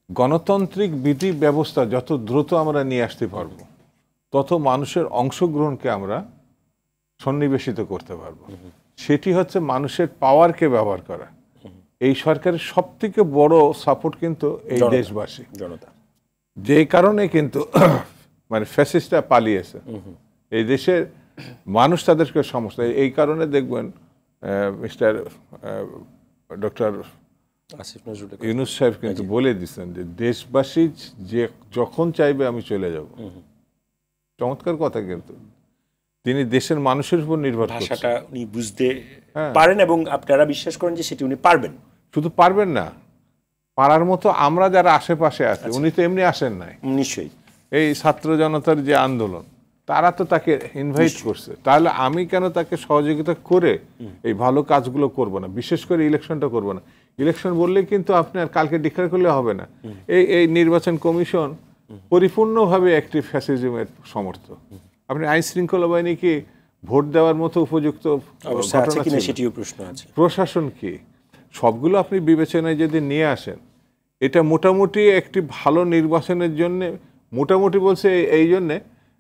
গণতান্ত্রিক বিধি ব্যবস্থা যত দ্রুত আমরা নিয়ে আসতে পারবো, তত মানুষের অংশগ্রহণকে আমরা সন্নিবেশিত করতে পারবো। সেটি হচ্ছে মানুষের পাওয়ারকে ব্যবহার করা। এই সরকারের সব থেকে বড় সাপোর্ট কিন্তু এই দেশবাসী, জনতা। যে কারণে কিন্তু মানে ফ্যাসিস্টরা পালিয়েছে, এই দেশের মানুষ তাদেরকে সমস্যা। এই কারণে দেখবেন মিস্টার ডক্টর ইউনূস সাহেব কিন্তু বলে দিচ্ছেন যে দেশবাসী যে যখন চাইবে আমি চলে যাব। চমৎকার কথা, কিন্তু তিনি দেশের মানুষের উপর নির্ভর করছেন। ভাষাটা উনি বুঝতে পারেন এবং আপনারা বিশ্বাস করেন যে সেটি উনি পারবেন। শুধু পারবেন না, পারার মতো আমরা যারা আশেপাশে আছি, উনি তো এমনি আসেন নাই। নিশ্চয়ই এই ছাত্র জনতার যে আন্দোলন, তারা তো তাকে ইনভাইট করছে, তাহলে আমি কেন তাকে সহযোগিতা করে এই ভালো কাজগুলো করব না? বিশেষ করে ইলেকশনটা করব না। ইলেকশন বললেই কিন্তু আপনি আর কালকে ডিক্লেয়ার করলে হবে না। এই নির্বাচন কমিশন পরিপূর্ণভাবে একটি ফ্যাসিজমের সমর্থক। আপনি আইন শৃঙ্খলা বাহিনীকে ভোট দেওয়ার মতো উপযুক্ত প্রশাসন কি, সবগুলো আপনি বিবেচনায় যদি নিয়ে আসেন, এটা মোটামুটি একটি ভালো নির্বাচনের জন্য, মোটামুটি বলছে এই জন্যে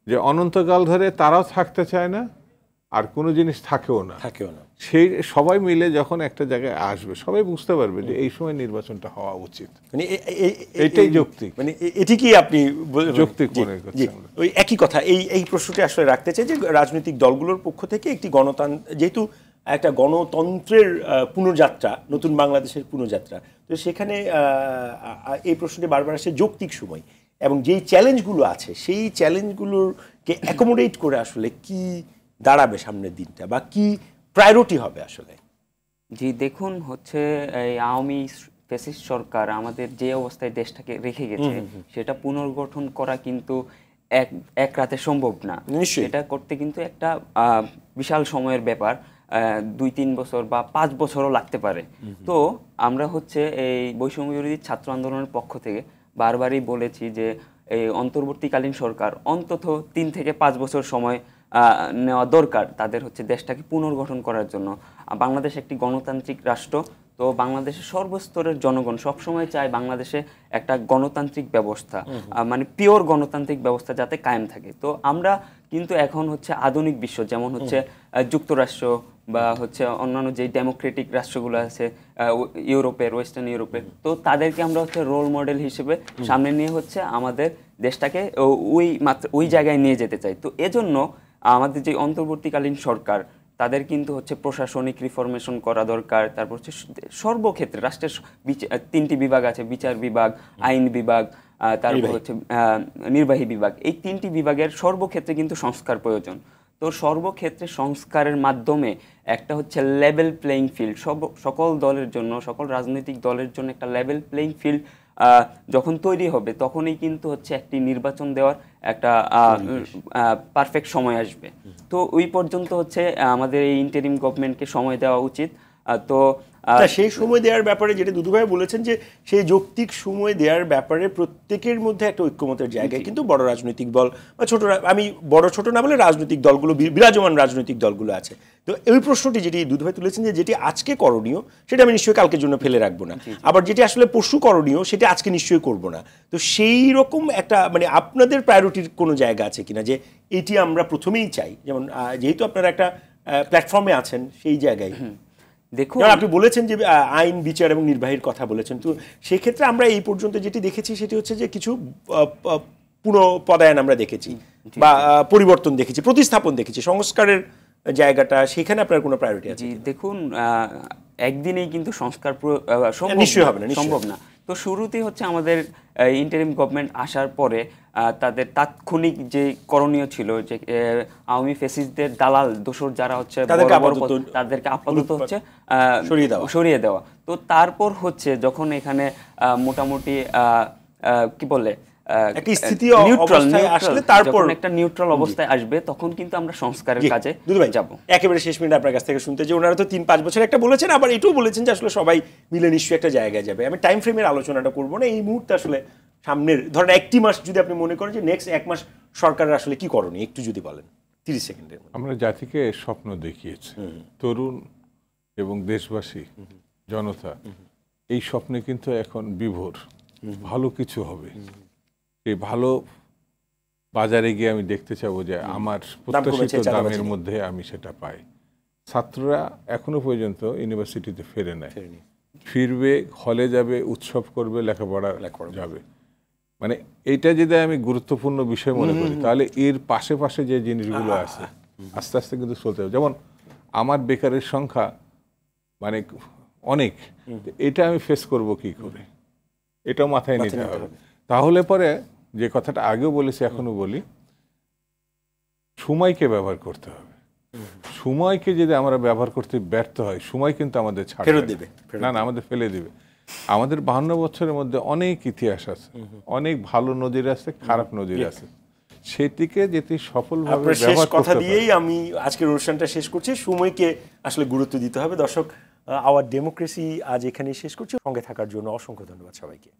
যে অনন্তকাল ধরে তারাও থাকতে চায় না, আর কোনো জিনিস থাকেও না। সেই সবাই মিলে যখন একটা জায়গায় আসবে, সবাই বুঝতে পারবে যে এই সময় নির্বাচনটা হওয়া উচিত। মানে এটাই যৌক্তিক, মানে এটি কি আপনি যৌক্তিক মনে করছেন? ওই একই কথা, এই প্রশ্নটি আসলে রাখতে চাই যে রাজনৈতিক দলগুলোর পক্ষ থেকে একটি যেহেতু একটা গণতন্ত্রের পুনর্যাত্রা, নতুন বাংলাদেশের পুনর্যাত্রা, তো সেখানে এই প্রশ্নটি বারবার আসে যৌক্তিক সময়, এবং যেই চ্যালেঞ্জগুলো আছে সেই চ্যালেঞ্জগুলোকে অ্যাকোমোডেট করে আসলে কি দাঁড়াবে সামনের দিনটা, বা কি প্রায়োরিটি হবে আসলে? জি, দেখুন হচ্ছে এই আওয়ামী ফ্যাসিস্ট সরকার আমাদের যে অবস্থায় দেশটাকে রেখে গেছে, সেটা পুনর্গঠন করা কিন্তু এক রাতে সম্ভব না। এটা করতে কিন্তু একটা বিশাল সময়ের ব্যাপার, 2-3 বছর বা 5 বছরও লাগতে পারে। তো আমরা হচ্ছে এই বৈষম্য বিরোধী ছাত্র আন্দোলনের পক্ষ থেকে বারবারই বলেছি যে এই অন্তর্বর্তীকালীন সরকার অন্তত 3 থেকে 5 বছর সময় নেওয়া দরকার তাদের হচ্ছে দেশটাকে পুনর্গঠন করার জন্য। বাংলাদেশ একটি গণতান্ত্রিক রাষ্ট্র, তো বাংলাদেশের সর্বস্তরের জনগণ সবসময় চায় বাংলাদেশে একটা গণতান্ত্রিক ব্যবস্থা, মানে পিওর গণতান্ত্রিক ব্যবস্থা যাতে কায়েম থাকে। তো আমরা কিন্তু এখন হচ্ছে আধুনিক বিশ্ব, যেমন হচ্ছে যুক্তরাষ্ট্র বা হচ্ছে অন্যান্য যে ডেমোক্রেটিক রাষ্ট্রগুলো আছে ইউরোপের, ওয়েস্টার্ন ইউরোপের, তো তাদেরকে আমরা হচ্ছে রোল মডেল হিসেবে সামনে নিয়ে হচ্ছে আমাদের দেশটাকে ওই জায়গায় নিয়ে যেতে চাই। তো এজন্য আমাদের যে অন্তর্বর্তীকালীন সরকার, তাদের কিন্তু হচ্ছে প্রশাসনিক রিফরমেশন করা দরকার। তারপর হচ্ছে সর্বক্ষেত্রে রাষ্ট্রের 3টি বিভাগ আছে, বিচার বিভাগ, আইন বিভাগ, তারপর হচ্ছে নির্বাহী বিভাগ। এই 3টি বিভাগের সর্বক্ষেত্রে কিন্তু সংস্কার প্রয়োজন। তো সর্বক্ষেত্রে সংস্কারের মাধ্যমে একটা হচ্ছে লেভেল প্লেইং ফিল্ড, সকল দলের জন্য, সকল রাজনৈতিক দলের জন্য একটা লেভেল প্লেইং ফিল্ড যখন তৈরি হবে, তখনই কিন্তু হচ্ছে একটি নির্বাচন দেওয়ার একটা পারফেক্ট সময় আসবে। তো ওই পর্যন্ত হচ্ছে আমাদের এই ইন্টারিম গভর্নমেন্টকে সময় দেওয়া উচিত। তো সেই সময় দেওয়ার ব্যাপারে যেটা দুদু ভাই বলেছেন, যে সেই যৌক্তিক সময় দেওয়ার ব্যাপারে প্রত্যেকের মধ্যে একটা ঐক্যমতের জায়গায় কিন্তু বড় রাজনৈতিক দল বা ছোট, আমি বড় ছোট না বলে রাজনৈতিক দলগুলো, বিরাজমান রাজনৈতিক দলগুলো আছে। তো এই প্রশ্নটি যেটি দুদু ভাই তুলেছেন, যে যেটি আজকে করণীয় সেটা আমি নিশ্চয়ই কালকের জন্য ফেলে রাখবো না, আবার যেটি আসলে পরশু করণীয় সেটা আজকে নিশ্চয়ই করবো না। তো সেই রকম একটা মানে আপনাদের প্রায়োরিটির কোনো জায়গা আছে কিনা, যে এটি আমরা প্রথমেই চাই, যেমন যেহেতু আপনারা একটা প্ল্যাটফর্মে আছেন সেই জায়গায় দেখুন, আপনি বলেছেন যে আইন, বিচার এবং নির্বাহীর কথা বলেছেন। তো সেক্ষেত্রে আমরা এই পর্যন্ত যেটি দেখেছি সেটি হচ্ছে যে কিছু পুনঃপদায়ন আমরা দেখেছি বা পরিবর্তন দেখেছি, প্রতিস্থাপন দেখেছি, সংস্কারের জায়গাটা সেখানে আপনার কোনো প্রায়োরিটি আছে? দেখুন, একদিনেই কিন্তু সংস্কার নিশ্চয়ই হবে না, সম্ভব না। তো শুরুতেই হচ্ছে আমাদের ইন্টারিম গভর্নমেন্ট আসার পরে তাদের তাৎক্ষণিক যে করণীয় ছিল, যে আওয়ামী ফ্যাসিস্টদের দালাল দোসর যারা হচ্ছে তাদেরকে আপাতত হচ্ছে সরিয়ে দেওয়া। তো তারপর হচ্ছে যখন এখানে মোটামুটি কি বলে একটা নিউট্রাল অবস্থায় আসবে, তখন কিন্তু আমরা সংস্কারের কাজে যাব। একেবারে শেষ মিনিট আপনার কাছ থেকে শুনতে, যে ওনারা তো 3-5 বছর একটা বলেছেন, আবার এটাও বলেছেন যে আসলে সবাই মিলে নিশ্চয়ই একটা জায়গায় যাবে। আমি টাইম ফ্রেমের আলোচনাটা করবো না এই মুহূর্তে, আসলে সামনের ধরেন 1টি মাস যদি আপনি মনে করেন যে নেক্সট 1 মাস সরকারের আসলে কি করণীয়, একটু যদি বলেন 30 সেকেন্ডের মধ্যে। আমরা জাতিকে স্বপ্ন দেখিয়েছি, তরুণ এবং দেশবাসী, জনতা এই স্বপ্নে কিন্তু এখন বিভোর। ভালো কিছু হবে, এই ভালো বাজারে গিয়ে আমি দেখতে চাবো যে আমার প্রত্যাশিত দামের মধ্যে আমি সেটা পাই। ছাত্ররা এখনো পর্যন্ত ইউনিভার্সিটিতে ফেরে নাই, ফিরবে, হলে যাবে, উৎসব করবে, লেখাপড়া যাবে। মানে এইটা যদি আমি গুরুত্বপূর্ণ বিষয় মনে করি, তাহলে এর পাশে পাশে যে জিনিসগুলো আছে আস্তে আস্তে কিন্তু চলতে হবে। যেমন আমার বেকারের সংখ্যা মানে অনেক, এটা আমি ফেস করব কি করে, এটাও মাথায় নিতে হবে। তাহলে পরে যে কথাটা আগেও বলেছি এখনো বলি, সময়কে ব্যবহার করতে হবে। সময়কে যদি আমরা ব্যবহার করতে ব্যর্থ হয়, সময় কিন্তু আমাদের ছাড় দেবে না, আমাদের ফেলে দিবে। আমাদের 52 বছরের মধ্যে অনেক ইতিহাস আছে, অনেক ভালো নজির আছে, খারাপ নজির আছে, সেটিকে যেটি সফলভাবে ব্যবহার করতে কথা দিয়েই আমি আজকের অনুষ্ঠানটা শেষ করছি। সময়কে আসলে গুরুত্ব দিতে হবে। দর্শক, আওয়ার ডেমোক্রেসি আজ এখানেই শেষ করছি। সঙ্গে থাকার জন্য অসংখ্য ধন্যবাদ সবাইকে।